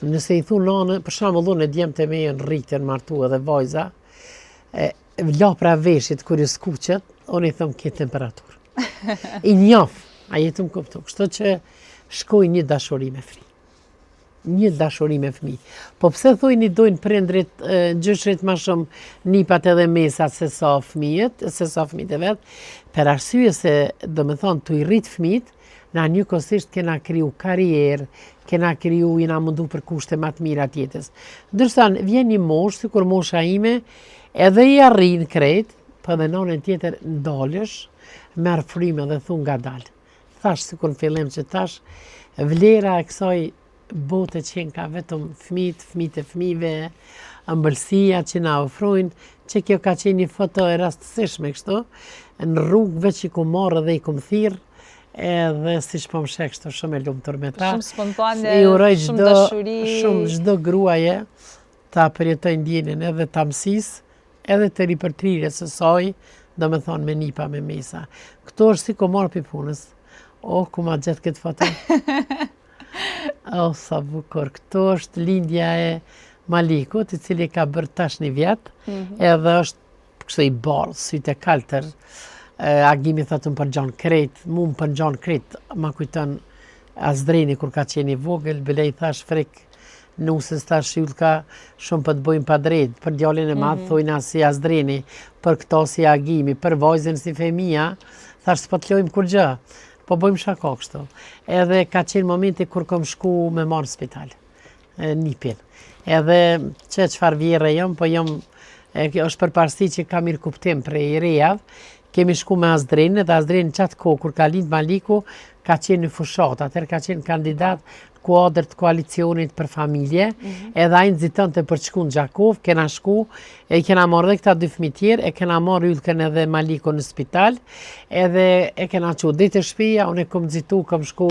Nëse I thunë nanë, për shembull unë djemtë e meje në rritjen martu edhe vajza, lapra veshit kur ju skuqet, unë I thëmë ke temperaturë. I njoh, a jetu më kuptu. Kështu që shkoj një dashuri me fëmijë. Një dashuri me fëmijë. Po pse thojnë I dojnë prindrit, gjyshrit ma shumë nipat edhe mesat se sa fëmijët e vetë, per arsye se, do me thonë, të I rrit fëmijët, na njëkohësisht kena kriju karrierë, kena kriju, jena mundu për kushte më të mira tjetës. Ndërsa vjen një moshë, sikur mosha ime, edhe I arrin krejt, po edhe nonën tjetër ndalësh, merr frymë dhe thu ngadalë. Thash, sikur në fillim që tash, vlera e kësaj bote që ka vetëm fëmijët e fëmijëve, ëmbëlsia që na ofrojnë, që kjo ka qenë një foto e rastësishme kështu, në rrugëve që ku marrë dhe I kum thirrë, edhe si po më sheh kështu shumë e lumtur me ta. Shumë spontane, shumë dashuri. Shumë çdo gruaje ta përjetojë ndjenjen edhe ta mësisë, edhe të ripërtrirjes së saj, do me thonë me nipa me mesa. Këto është si ku marrë pi punës. O, ku ma gjetë këtë foto. O, sa bukur. Këto është lindja e Malikut, I cili ka bërë tash një vjetë, edhe është kështu I bardhë, sytë e kaltër. Agimi thotë më përgjon krejt, mu më përgjon krejt, ma kujton Azdreni kur ka qenë I vogël, bile I thash frik, nusës thash yllë ka shumë për të bojmë pa drejt, për djallin e madhë thojna si Azdreni, për këto si Agimi, për vajzën si Femia, thash s'po të lojmë kur gjë, po bojmë shaka kështu. Edhe ka qenë momenti kur kom shku me marë në spital, nipin. Edhe që qëfar vjere jam, po jam, është përparësi që ka mirë kuptim prej rejav, kemi shku me Azdrenin, dhe Azdrenin qatë kohë, kur ka lind Maliku, ka qenë në fushat, atër ka qenë kandidat kuadër të koalicionit për familje, edhe a I nëzitën të për shku në Gjakov, kena shku, e kena marrë dhe këta dy fëmijë tjerë, e kena marrë Ylkën edhe Maliko në spital, edhe e kena që ditë e shpia, unë e kom nëzitu, kom shku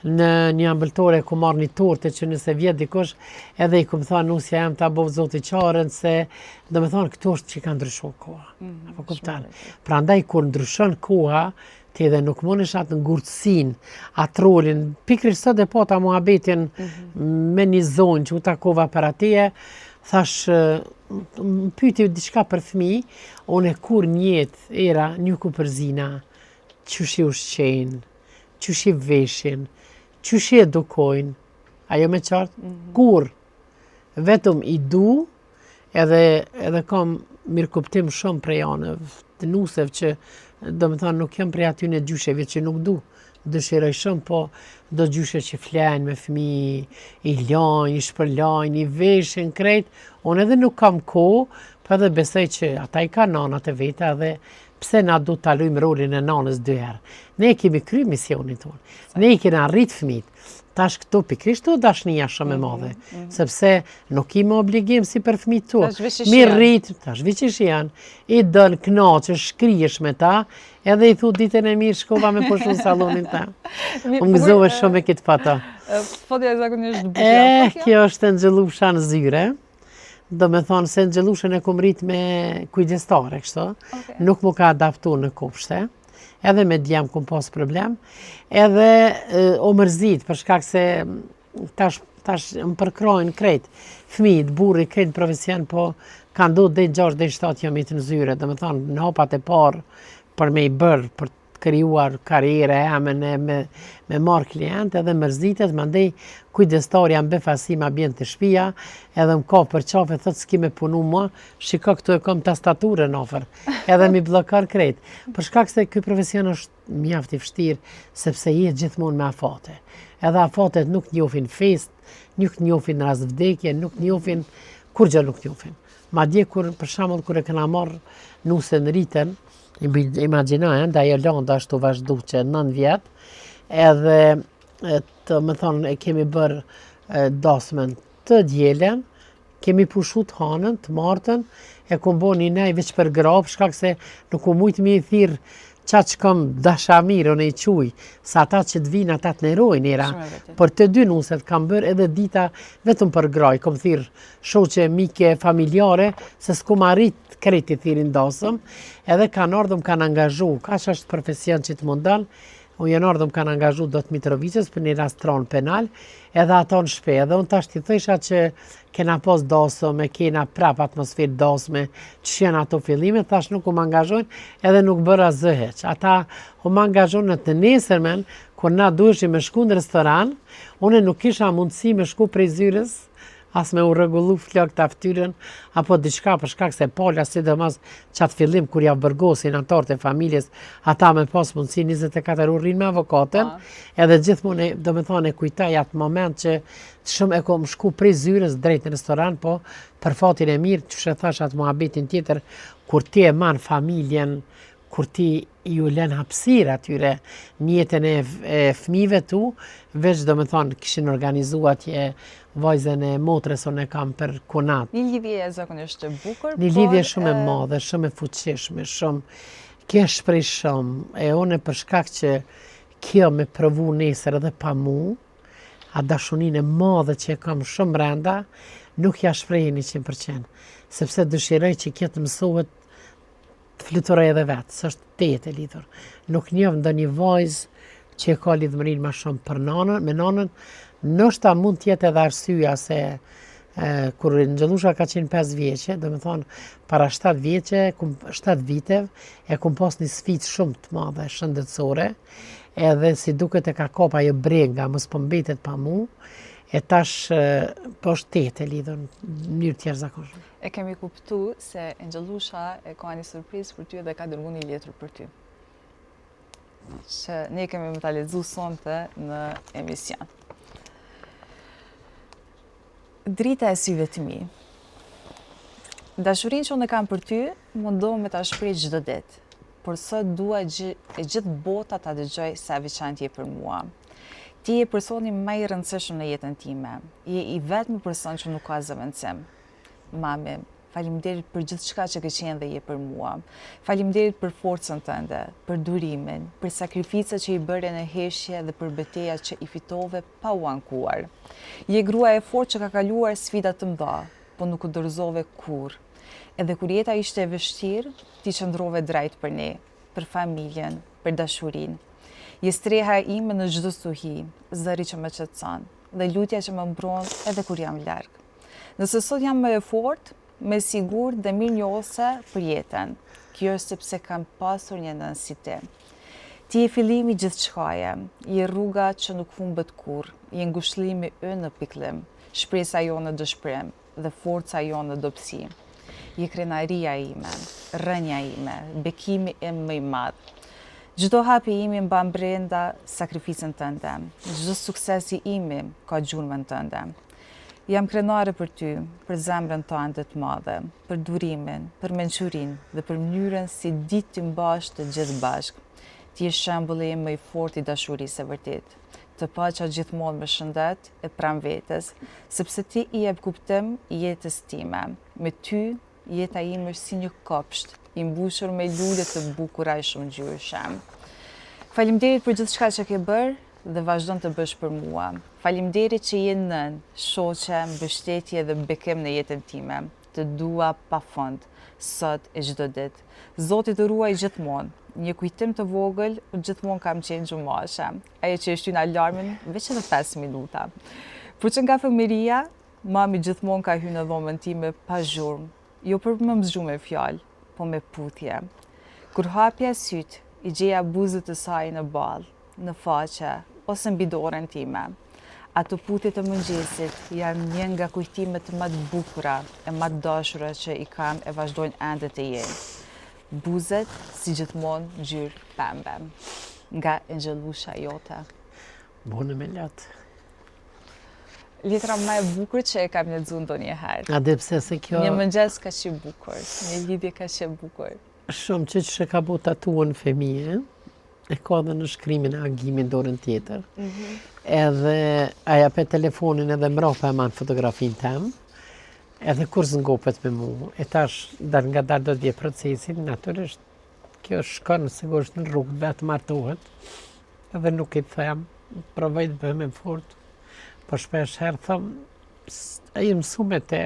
në një ambëltore, kom marrë një torte që nëse vjetë dikush, edhe I kom thonë nusja jam ta bovë zoti qarën, se do me thonë këto është që ka ndryshu koha. Apo kuptan. Pra ndaj kur ndryshon koha, ti edhe nuk mundesh atë ngurtësin, atë rolin, pikrisht sot e po ta muhabetin me një zonë që u takova për atje, thash, më pyti diçka për fëmijë, unë kur njetë era një ku përzina, qysh I ushqejnë, qysh I veshin, qysh I edukojnë, ajo me qartë, kur vetëm I du, edhe kam mirë kuptim shumë prej anë, të nusev që do me thonë nuk jam prej aty në gjysheve që nuk du, dëshiroj shumë, po do gjyshe që flenë me fëmijë, I lajnë, I shpërlajnë, I veshin krejt, unë edhe nuk kam kohë, po edhe besoj që ata I ka nanat e veta dhe pse na du ta lujmë rolin e nanës dy herë. Ne kemi kry misionin tonë, ne I kena rrit fëmijët. Tash këto pikrisht të dashnija shumë e madhe, sepse nuk I më obligim si për fëmijët tu. Mirë rrit, tash viqish janë, I dënë knaqë, shkrijesh me ta, edhe I thu ditën e mirë shkova me poshu salonin ta. Unë gëzove shumë e këtë foto. Fotja e zakonisht bukur. Kjo është Angjelusha në zyre. Do me thonë se Angjelushën e kom rrit me kujdestare, kështu. Nuk mu ka adaptu në kopshte. edhe me djem ku pas problem, edhe o mërzit, për shkak se tash më përkrojnë krejt, fëmijët, burri, krejt profesion, po kanë do dhe 6 dhe 7 jam i të nëzyre, dhe me thonë, në hopat e parë, për me i bërë, për të krijuar karriere me marrë klient, edhe mërzitet, mandej kujdestari janë befasi ma bjen të shpia, edhe më ka për qafe, thëtë s'ki me punu mua, shiko këtu e kom tastaturën ofër, edhe mi blokar krejt. Për shkak se ky profesion është mjaft i vështirë, sepse jetë gjithmonë me afate. Edhe afatet nuk njofin fest, nuk njofin rast vdekje, nuk njofin, kur gjë nuk njofin. Ma dje, për shembull kur e këna marrë nusën rritën, imagjinojnë, da ajo landa ashtu vazhdu që 9 vjetë, edhe të më thonë e kemi bërë dasmën të djelen, kemi pushut hanën, të martën, e kom bo një nej veç për grapë, shkak se nuk u mujtë mi i thirë qatë që kom dashamir, unë i quj, sa ata që të vinë ata të nerojnë era, për të dy nuset kam bërë edhe dita vetëm për graj, kom thirë shoqe, mike, familjare, se s'kom arrit kreti thirin dasëm, edhe kanë ardhëm kanë angazhu, ka që është profesion që të mundan, unë janë ardhëm kanë angazhu do të Mitrovicës për një rastron penal, edhe ato në shpe, edhe unë tash t'i thësha që kena pos dasëm, e kena prap atmosferë dasme, që janë ato fillime, tash nuk më angazhojnë, edhe nuk bëra zëheq. Ata më angazhojnë në të nesërmen, kur na duheshim me shku në restoran, unë nuk kisha mundësi me shku prej zyres, as me u rregullu flok të aftyrën, apo diçka për shkak se pala, sidomos qatë fillim kur ja bërgosin antarët e familjes, ata me pas mundësi 24 orë rinë me avokatën, edhe gjithmonë do me thonë e kujtaj atë moment që shumë e kom shku prej zyres drejt në restoran, po për fatin e mirë, që thash atë muhabetin tjetër, kur ti e man familjen, kur ti ju len hapësirë atyre mjetën e fëmijëve tu, veç do me thonë kishin organizuar atje vajzën e motres unë e kam për konat. Një lidhje e zakonisht e bukur, një lidhje shumë e madhe, shumë e fuqishme, shumë kjo shprej shumë, e unë për shkak që kjo me provu nesër edhe pa mu, a dashunin e madhe që e kam shumë brenda, nuk ja shprejhe 100%, sepse dëshiroj që kjo të mësohet të fluturoj edhe vetë, së është tetë e lidhur. Nuk njëvë ndo një vajzë që e ka lidhëmërin ma shumë për nanën, me nanën, nështë mund tjetë edhe arsyeja se kur Ngjellusha ka qenë 5 vjeqe, do me thonë para 7 vjeqe, 7 vitev, e kum pas një sfit shumë të madhe shëndetësore, edhe si duket e ka kapa jo brenga, mos po mbetet pa mu, e tash po është tetë e lidhur në mënyrë tjerë zakonshme. E kemi kuptu se Ngjellusha e ka një surprizë për ty dhe ka dërgu një letër për ty. Që ne kemi me ta lexu sonte në emision. Drita e syve të mi. Dashurinë që unë e kam për ty, mundohem me ta shpreh çdo ditë. Por sot dua e gjithë bota ta dëgjoj sa veçantë je për mua. Ti je personi më i rëndësishëm në jetën time. Je i vetmi person që nuk ka zëvendësim. Mami, faleminderit për gjithçka që ke qenë dhe je për mua. Faleminderit për forcën tënde, për durimin, për sakrificat që i bëre në heshje dhe për betejat që i fitove pa u ankuar. Je grua e fortë që ka kaluar sfida të mëdha, po nuk u dorëzove kurrë. Edhe kur jeta ishte e vështirë, ti qëndrove drejt për ne, për familjen, për dashurinë. Je streha ime në çdo stuhi, zëri që më qetëson, dhe lutja që më mbron edhe kur jam larg. Nëse sot jam më e fortë, me sigur dhe mirë njohëse për jetën. Kjo është sepse kam pasur një nën si ti. Ti je fillimi gjithçkaje, je rruga që nuk humbet kurrë, je ngushëllimi ynë në pikëllim, shpresa jonë në dëshpërim dhe forca jonë në dobësi. Je krenaria ime, rënja ime, bekimi im më i madh. Çdo hapi imi mban brenda sakrificën tënde, çdo suksesi imi ka gjurmën tënde. Jam krenare për ty, për zemrën tënde të madhe, për durimin, për mençurinë dhe për mënyrën si ditë të mbash të gjithë bashkë. Ti je shembulli im më i fortë i dashurisë së vërtet. Të paça gjithmonë me shëndet e pranë vetes, sepse ti i jep kuptim jetës time. Me ty, jeta ime është si një kopsht, i mbushur me lule të bukura e shumë ngjyrëshe. Faleminderit për gjithçka që ke bërë dhe vazhdon të bësh për mua. Faleminderit që je nën, shoqe, mbështetje dhe bekim në jetën time. Të dua pafund, sot e çdo ditë. Zoti të ruaj gjithmonë një kujtim të vogël, gjithmonë kam qenë gjumashe. Ajo që e shtyn alarmin veç edhe 5 minuta. Por që nga fëmiria, mami gjithmonë ka hyrë në dhomën time pa zhurmë, jo për më mëzgju me fjalë, po me puthje. Kur hapja syt, i gjeja buzët të saj në ballë, në faqe, ose mbi dorën time. Ato puthje të mëngjesit janë një nga kujtimet më të bukura e më të dashura që i kam e vazhdojnë ende të jenë. Buzët, si gjithmonë, ngjyrë pembe. Nga Angjelusha jote. Bune me latë. Letra më e bukur që e kam lexuar ndonjëherë. A dhe pse se kjo... Një mëngjes ka qenë bukur, një lidhje ka qenë bukur. Shumë që ka bu tatuën fëmije, e ka dhe në shkrimin e agimin dorën tjetër. Edhe aja pe telefonin edhe mrapa e manë fotografin tem, edhe kur zngopet me mu, e tash nga dar do t'je procesin, naturisht kjo shkon sigurisht në rrugë, vetë martohet, edhe nuk i them, provoj të bëhem e fort, po shpesh herë thëm, e i mësu me te,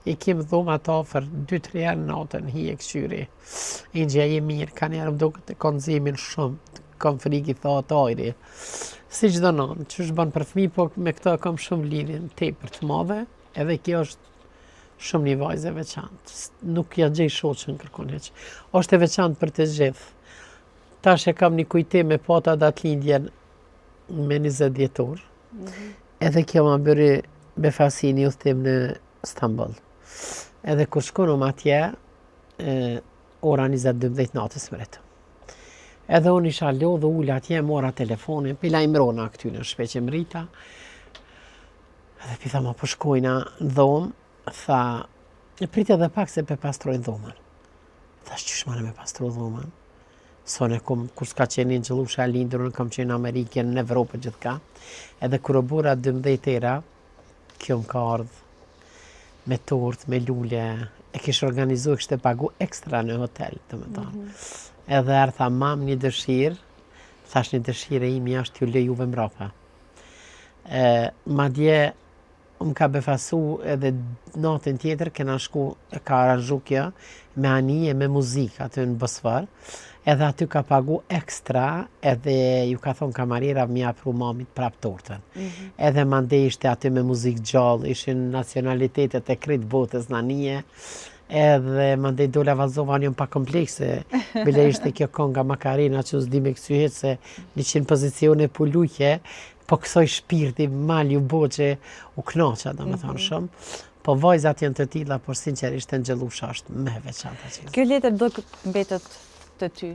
i kim dhoma të ofër 2-3 herë natën, hi e këshyri, i gjë e mirë, ka njerë më duke të konzimin shumë, kam friki thot ajri, si çdo nanë, që është banë për fëmi, po me këto kam shumë lidhjen tepër të madhe, edhe kjo është shumë një vajzë e veçantë. Nuk ja gjej shoqën kërkon heq. Është e veçantë për të gjithë. Tash e kam një kujtim me pata datëlindjen me 20 dhjetor. Edhe kjo ma bëri befasi një udhëtim në Stamboll. Edhe kur shkonëm atje, ora 22 natës mretëm. Edhe unë isha lodhë dhe ullë atje, mora telefonin, pila i mrona këty në shpeqe mrita. Edhe pitha ma po shkojna në dhomë, tha, pritja dhe pak se pe pastrojnë dhomën. Tha, qysh ma në me pastru dhomën? Sone, kur s'ka qenë Angjelusha e lindur, në kam qenë Amerikën, në Evropë gjithka. Edhe kur o bura 12 era, kjo më ka ardhë me tort, me lule, e kishë organizu, kështë e pagu ekstra në hotel, të më tonë. Edhe erë tha, mam një dëshirë, thash një dëshirë e imi ashtë t'ju lejuve mrapa. Ma dje, më ka befasu edhe natën tjetër, kena shku, e ka aranzhu kjo, me anije, me muzikë aty në Bosfor, edhe aty ka pagu ekstra, edhe ju ka thonë kamarira mi apru mamit prap tortën. Edhe mande ishte aty me muzikë gjallë, ishin nacionalitetet e kretë botës në anije, edhe mande dola valzova njën pa komplekse, bile ishte kjo konga Makarena që s'di me kësyhet se 100 pozicione pulluqe, po kësoj shpirti, mal ju bo që u knoqa, do me thonë shumë. Po vajzat janë të tilla, por sinqerisht Angjelusha është me veçanta që. Kjo letër do mbetet të ty.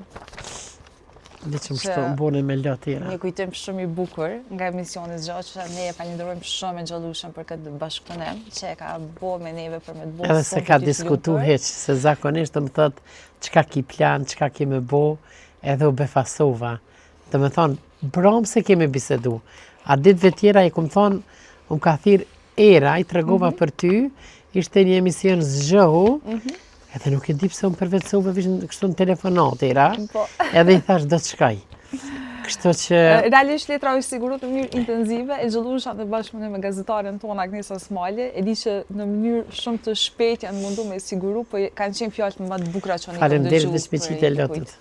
Dhe që më shto bone me lot tjera. Një kujtim shumë i bukur nga emisioni zgjatë që ne e falenderojmë shumë Angjelushën për këtë bashkëpunim që e ka bo me neve për me të bo. Edhe se ka diskutu heq, se zakonisht të më thëtë qka ki plan, qka ki me bo, edhe u befasova. Dhe me thonë, bram se kemi bisedu. A ditëve tjera i këmë thonë, më ka thirë era, i tregova për ty, ishte një emision zgjohu, edhe nuk e di pse unë përvecova kështu në telefonat era, edhe i thash do të shkaj. Kështu që... Realisht letra është siguru të mënyrë intenzive, Angjelusha dhe bashkëpunim me gazetaren tonë Agnesa Smale, e di që në mënyrë shumë të shpejt janë mundu me siguru, po kanë qenë fjallët më të bukura që një Falem deri dhe shmeqit e lotët.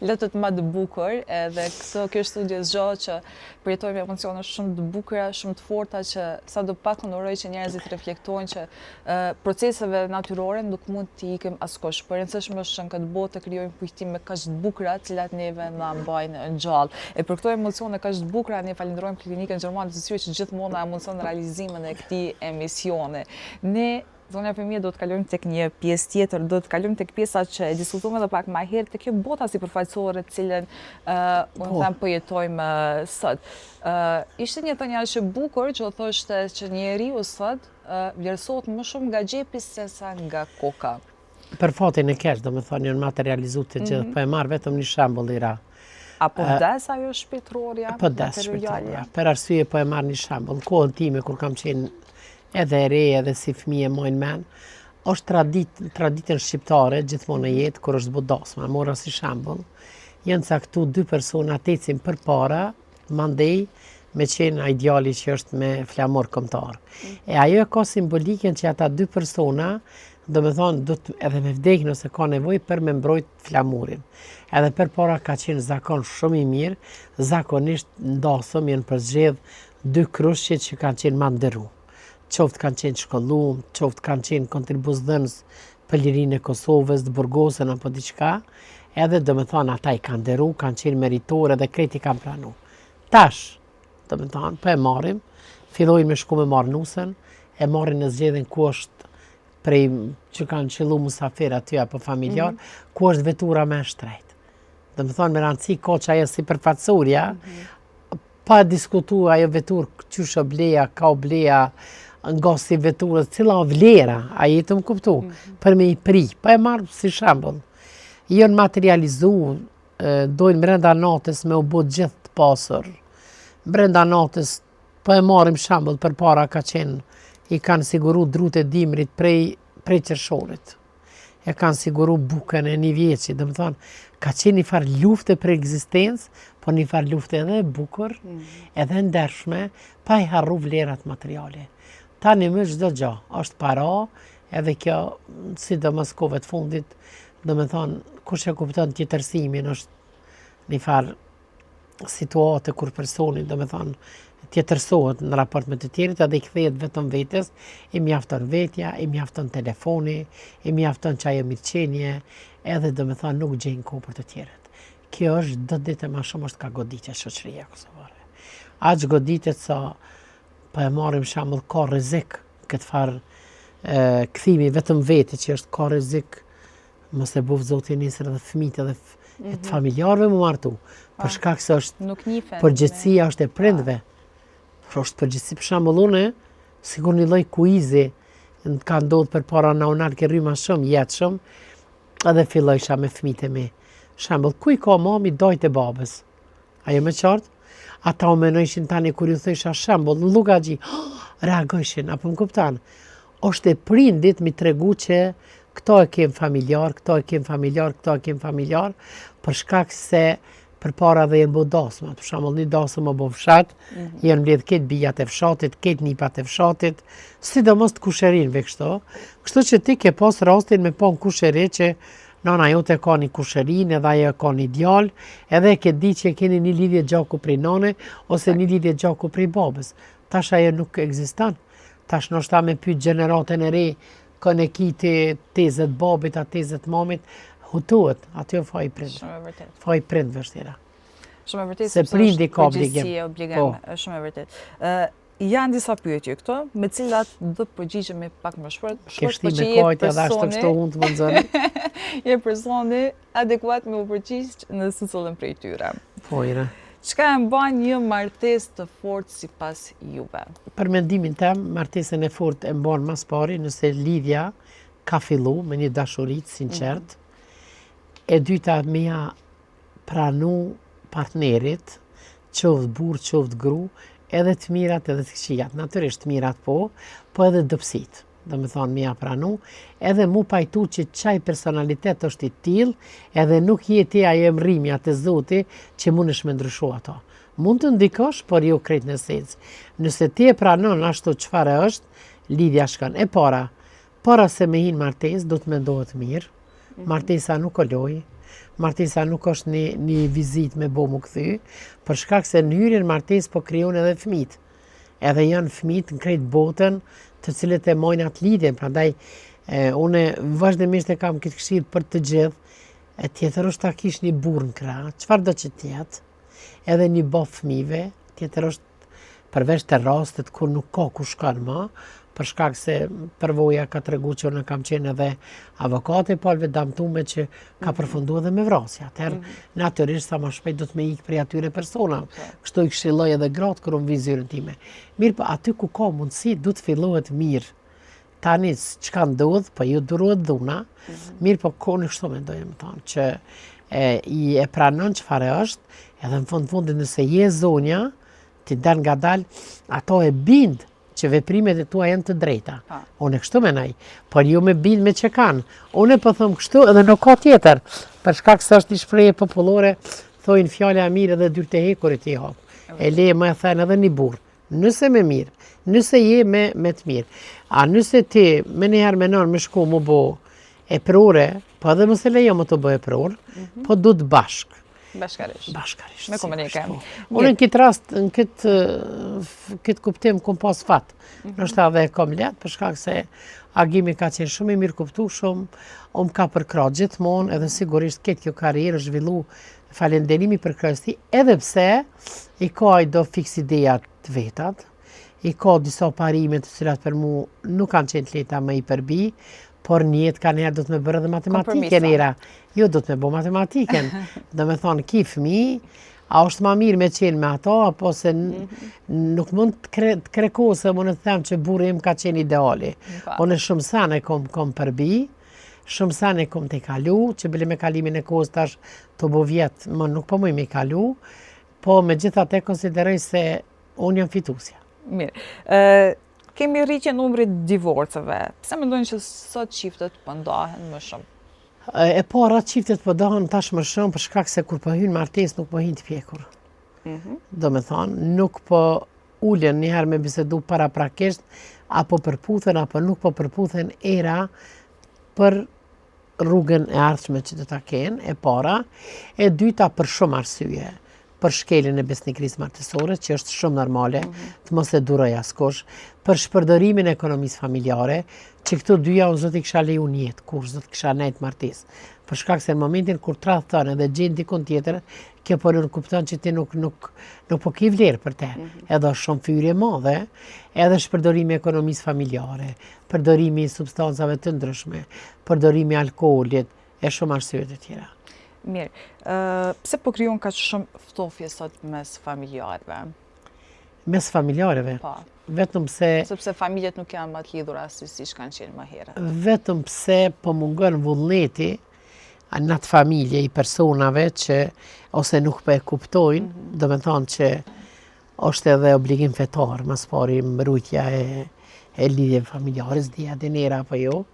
Lotët më të bukur, edhe kjo është studio zgjatë që përjetojmë emocione shumë të bukura, shumë të forta që sa do pak honoroj që njerëzit reflektojnë që proceseve natyrore nuk mund t'i ikim askush. Por rëndësishme është që në këtë botë të krijojmë kujtime kaq të bukura, të cilat neve na mbajnë ngjallë. E për këto emocione kaq të bukura ne falenderojmë Klinikën Gjermane të Syrit që gjithmonë na mundson realizimin e këtij emisioni. Ne zonja fëmijë do të kalojmë tek një pjesë tjetër, do të kalojmë tek pjesa që e diskutuam edhe pak më herë, tek kjo bota sipërfaqësore të cilën unë them po jetojmë sot. Ishte një thënie që bukur që thoshte që njeriu sot vlerësohet më shumë nga xhepi se sa nga koka. Për fatin e keq, domethënë janë materializuar të gjithë, po e marr vetëm një shembull i ra. Apo vdes ajo shpirtërorja? Po vdes shpirtërorja. Për arsye po e marr një shembull. Në kohën time kur kam qenë edhe e re, edhe si fëmijë mojnë men, është traditën shqiptare gjithmonë në jetë kur është budasma. Mora si shembull, janë caktu 2 persona të ecin përpara, mandej me qenë ideali që është me flamur kombëtar. E ajo e ka simbolikën që ata dy persona, do me thonë, do të edhe me vdek nëse ka nevojë për me mbrojt flamurin. Edhe për para ka qenë zakon shumë i mirë, zakonisht ndasëm jenë përzgjedh dy krushqit që kanë qenë ma nderu. Qoftë kanë qenë shkollum, qoftë kanë qenë kontribuesdhënës për lirinë e Kosovës, të burgosën apo diçka, edhe do me thonë ata i kanë nderu, kanë qenë meritorë edhe kreti kanë pranu. Tash, do me thonë, po e marrim, fillojnë me shku me marrë nusën, e marrin në zgjedhin ku është prej që kanë qëllu musafir aty apo familjar, ku është vetura me shtrejt. Dhe me thonë me rëndësi ka që ajo si përfatësurja, pa diskutu ajo vetur qysho bleja, ka bleja, nga si veturës, cila vlera, a jetë më kuptu, për me i pri, pa e marrë si shambull. Jënë materializu, dojnë brenda natës me u bot gjithë të pasur. Brenda natës, pa e marrim shambull për para ka qenë, i kanë siguru drut e dimrit prej qershorit. E kanë siguru bukën e një vjeqi, dhe më thonë, ka qenë një farë lufte për ekzistencë, po një farë lufte edhe bukur, edhe ndershme, pa i harru vlerat materiale. Tani më çdo gjë, është para, edhe kjo, si do mos kove të fundit, dhe më thonë, kush e kupton tjetërsimin, është një farë situate kur personi, dhe më thonë, tjetërsohet në raport me të tjerit, edhe i kthehet vetëm vetes, i mjafton vetja, i mjafton telefoni, i mjafton që ajo mirëqenje, edhe do me thonë nuk gjenë kohë për të tjerët. Kjo është do ditë ma shumë është ka goditje shoqëria kosovare. Aq goditet sa po e marrim shembull ka rrezik këtë farë kthimi vetëm vete që është ka rrezik mos e bëv zoti nisër edhe fëmijët edhe të familjarëve më martu. Për shkak se është përgjegjësia është e prindve. Por është përgjithësi për shembull unë, sigur një lloj kuizi ka ndodhur përpara na unar ke rryma shumë jetshëm, edhe fillojsha me fëmijët e mi. Shembull, ku i ka mami dajt e babës? Ajo më qartë? Ata u menojshin tani kur ju thësha shembull, në Llugaxhi, reagojshin, apo më kupton? Është e prindit mi tregu që këto e kem familjar, këto e kem familjar, këto e kem familjar, për shkak se përpara dhe jenë bo dasma. Për shembull, një dasëm o bo fshat, jenë mbledh ketë bijat e fshatit, ketë nipat e fshatit, sidomos të kusherinve kështu. Kështu që ti ke pas rastin me pa në kusheri që nana jote ka një kusherin, edhe ajo ka një djalë, edhe ke di që keni një lidhje gjaku prej nane, ose një lidhje gjaku prej babës. Tash ajo nuk ekziston. Tash ndoshta me pyet gjeneratën e re, kanë kiti tezet babit, a tezet mamit, hutohet, aty faj prind. Shumë e vërtet. Faj prind vështira. Shumë e vërtet, Se prindi ka obligim. Është shumë e vërtet. Janë disa pyetje këto, me cilat do përgjigjemi pak më shpejt, Kështi me kajtë edhe ashtë të kështu unë të mëndzoni. Je personi adekuat me u përgjigj në secilën prej tyre. Pojre. Çka e mban një martesë të fortë sipas juve? Për mendimin tem, martesën e fortë e mban mas pari nëse lidhja ka fillu me një dashurit sinqert, e dyta me ja pranu partnerit, qoftë burr, qoftë gru, edhe të mirat edhe të këqijat. Natyrisht të mirat po edhe dëpsit. Do me thonë me ja pranu, edhe mu pajtu që qaj personalitet është i tillë, edhe nuk jeti ajo emrimja të Zoti që mund është me ndryshu ato. Mund të ndikosh, por jo krejt në sens. Nëse ti e pranon ashtu çfarë është, lidhja shkon. E para se me hinë martes, do të mendohet mirë. Martesa nuk o loj, martesa nuk është një vizit me bo mu këthy, për shkak se në hyrjen martes po krijon edhe fëmijët. Edhe janë fëmijët në krejt botën, të cilët e mojnë atë lidhje, prandaj une vazhdimisht e kam këtë këshill për të gjithë, e tjetër është ta kish një burr në krah, çfarë do që tjetë, edhe një bof fëmijëve, tjetër është përveç të rastet kur nuk ka ku shkon më, për shkak se përvoja ka tregu që unë kam qenë edhe avokate palve damtume që ka përfunduar edhe me vrasja. Atëherë, natyrisht sa më shpejt do të me ikë prej atyre persona. Kështu i këshilloj edhe gratë kur unë vi zyrën time. Mirë, po aty ku ka mundësi, du të fillohet mirë. Tani çka ndodh, po ju durohet dhuna. Mirë, po koni kështu mendoj më thonë, që i e pranon çfarë është, edhe në fundit nëse je zonja, ti dal ngadalë, ato e bind që veprimet e tua janë të drejta. Unë kështu menaj, por ju me bind me që kanë. Unë po them kështu edhe nuk ka tjetër. Për shkak se është një shprehje popullore, thojnë fjala e mirë edhe dyrtë e hekurit i hap. E leje më e thënë edhe një burë. Nëse me mirë, nëse je me të mirë. A nëse ti me njëherë menon me shku mu bo e prore, po edhe mëse lejo më të bo e prore, po du të bashkë. Bashkarisht. Bashkarisht. Me komunike. Unë në këtë rast, në këtë kuptim, kom pas fatë. Nështë edhe e kom letë, për shkak se agimi ka qenë shumë i mirë kuptu, shumë ka përkra gjithmonë, edhe sigurisht këtë kjo karierë zhvillu falenderimi për kërësti, edhe pse i ka i do fix ideja të vetat, i ka disa parime të cilat për mu nuk kanë qenë të leta më i përbi, por njetë ka njerë do të me bërë dhe matematike njëra. Jo, do të me bo matematiken. Do me thonë, ki fëmi, a është ma mirë me qenë me ato, apo se nuk mund të krekose, më në të them që burë im ka qenë ideali. Unë shumë sane kom përbi, shumë sane kom të kalu, që bële me kalimin e kohës tash të bo vjetë, më nuk po mëj me kalu, po me gjitha te konsideroj se unë jam fitusja. Mirë. Kemi rritje numrit divorceve. Pse mendojnë që sot qiftet pëndahen më shumë? E para qiftet pëndahen tash më shumë për shkak se kur po hynë martes nuk po hynë të pjekur. Do me thonë, nuk po ulen njëherë me bisedu para prakisht, apo përputhen, apo nuk po përputhen era për rrugën e ardhshme që do ta kenë, e para. E dyta për shumë arsye. Për shkeljen e besnikrisë martësore, që është shumë normale, të mos e duroj askush, për shpërdorimin e ekonomisë familjare, që këto dyja unë zot i kisha leju njetë, kur zot kisha nejtë martes. Për shkak se në momentin kur tradh thënë edhe gjenë dikun tjetër, kjo po nuk kupton që ti nuk po ki vlerë për te. Edhe është shumë fyrje madhe, edhe shpërdorimi e ekonomisë familjare, përdorimi i substancave të ndryshme, përdorimi i alkoolit, e shumë arsye të tjera. Mirë, pse po krijon ka shumë ftofje sot mes familjarëve? Mes familjarëve? Po. Vetëm pse... Sepse familjet nuk janë më të lidhura si kanë qenë më herët. Vetëm pse po mungon vullneti në atë familje i personave që ose nuk po e kuptojnë, do me thonë që është edhe obligim fetar, mas pari mbrojtja e lidhjeve familjare, s'dija dinera apo jo.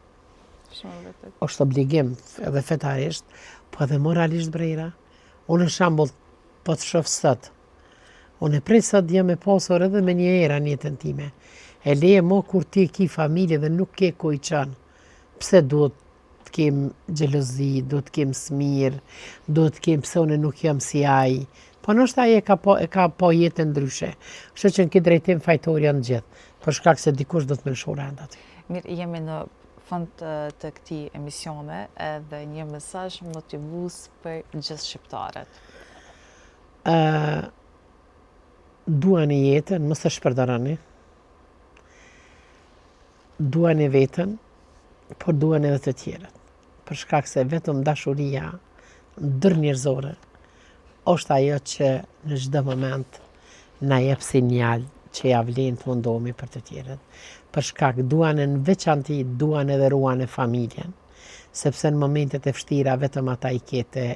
Është obligim edhe fetarisht, po edhe moralisht brejra. Unë në shambull po të shofë sot. Unë e prej sot jam e pasur edhe me një era në jetën time. E leje mo kur ti ki familje dhe nuk ke ku i qanë. Pse duhet të kem gjelozi, duhet të kem smir, duhet të kem pse unë nuk jam si aj. Po nështë aje e ka po jetën ndryshe. Kështu që në këtë drejtim fajtor janë gjithë. Për shkak se dikush do të më lëshu rend aty. Mirë, jemi në fund të këtij emisione edhe një mesazh motivues për gjithë shqiptarët. Duani jetën, mos e shpërdoroni. Duani veten, por duani edhe të tjerët. Për shkak se vetëm dashuria ndërnjerëzore është ajo që në çdo moment na jep sinjal që ja vlen të mundohemi për të tjerët. Për shkak duan në veçanti, duan edhe ruan e familjen, sepse në momentet e vështira vetëm ata i kete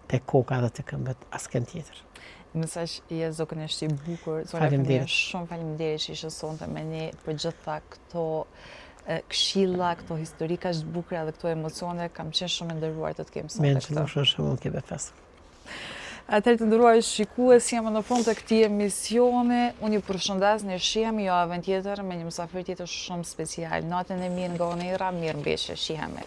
të koka dhe të këmbët, askën tjetër. Mesazh i zokënisht i bukur. Faleminderit. Shumë faleminderit që ishe sonte me ne për gjitha këto këshilla, këto historika që bukura dhe këto emocione. Kam qenë shumë e nderuar të të kem sonte këto. Me në shumë kebe fesë. Atëherë të nderuar shikues, jam në fund të këtij emisioni. Unë ju përshëndes, ne shihemi javën tjetër me një mysafir tjetër shumë special. Natën e mirë nga Onera, mirëmbëjtje, shihemi.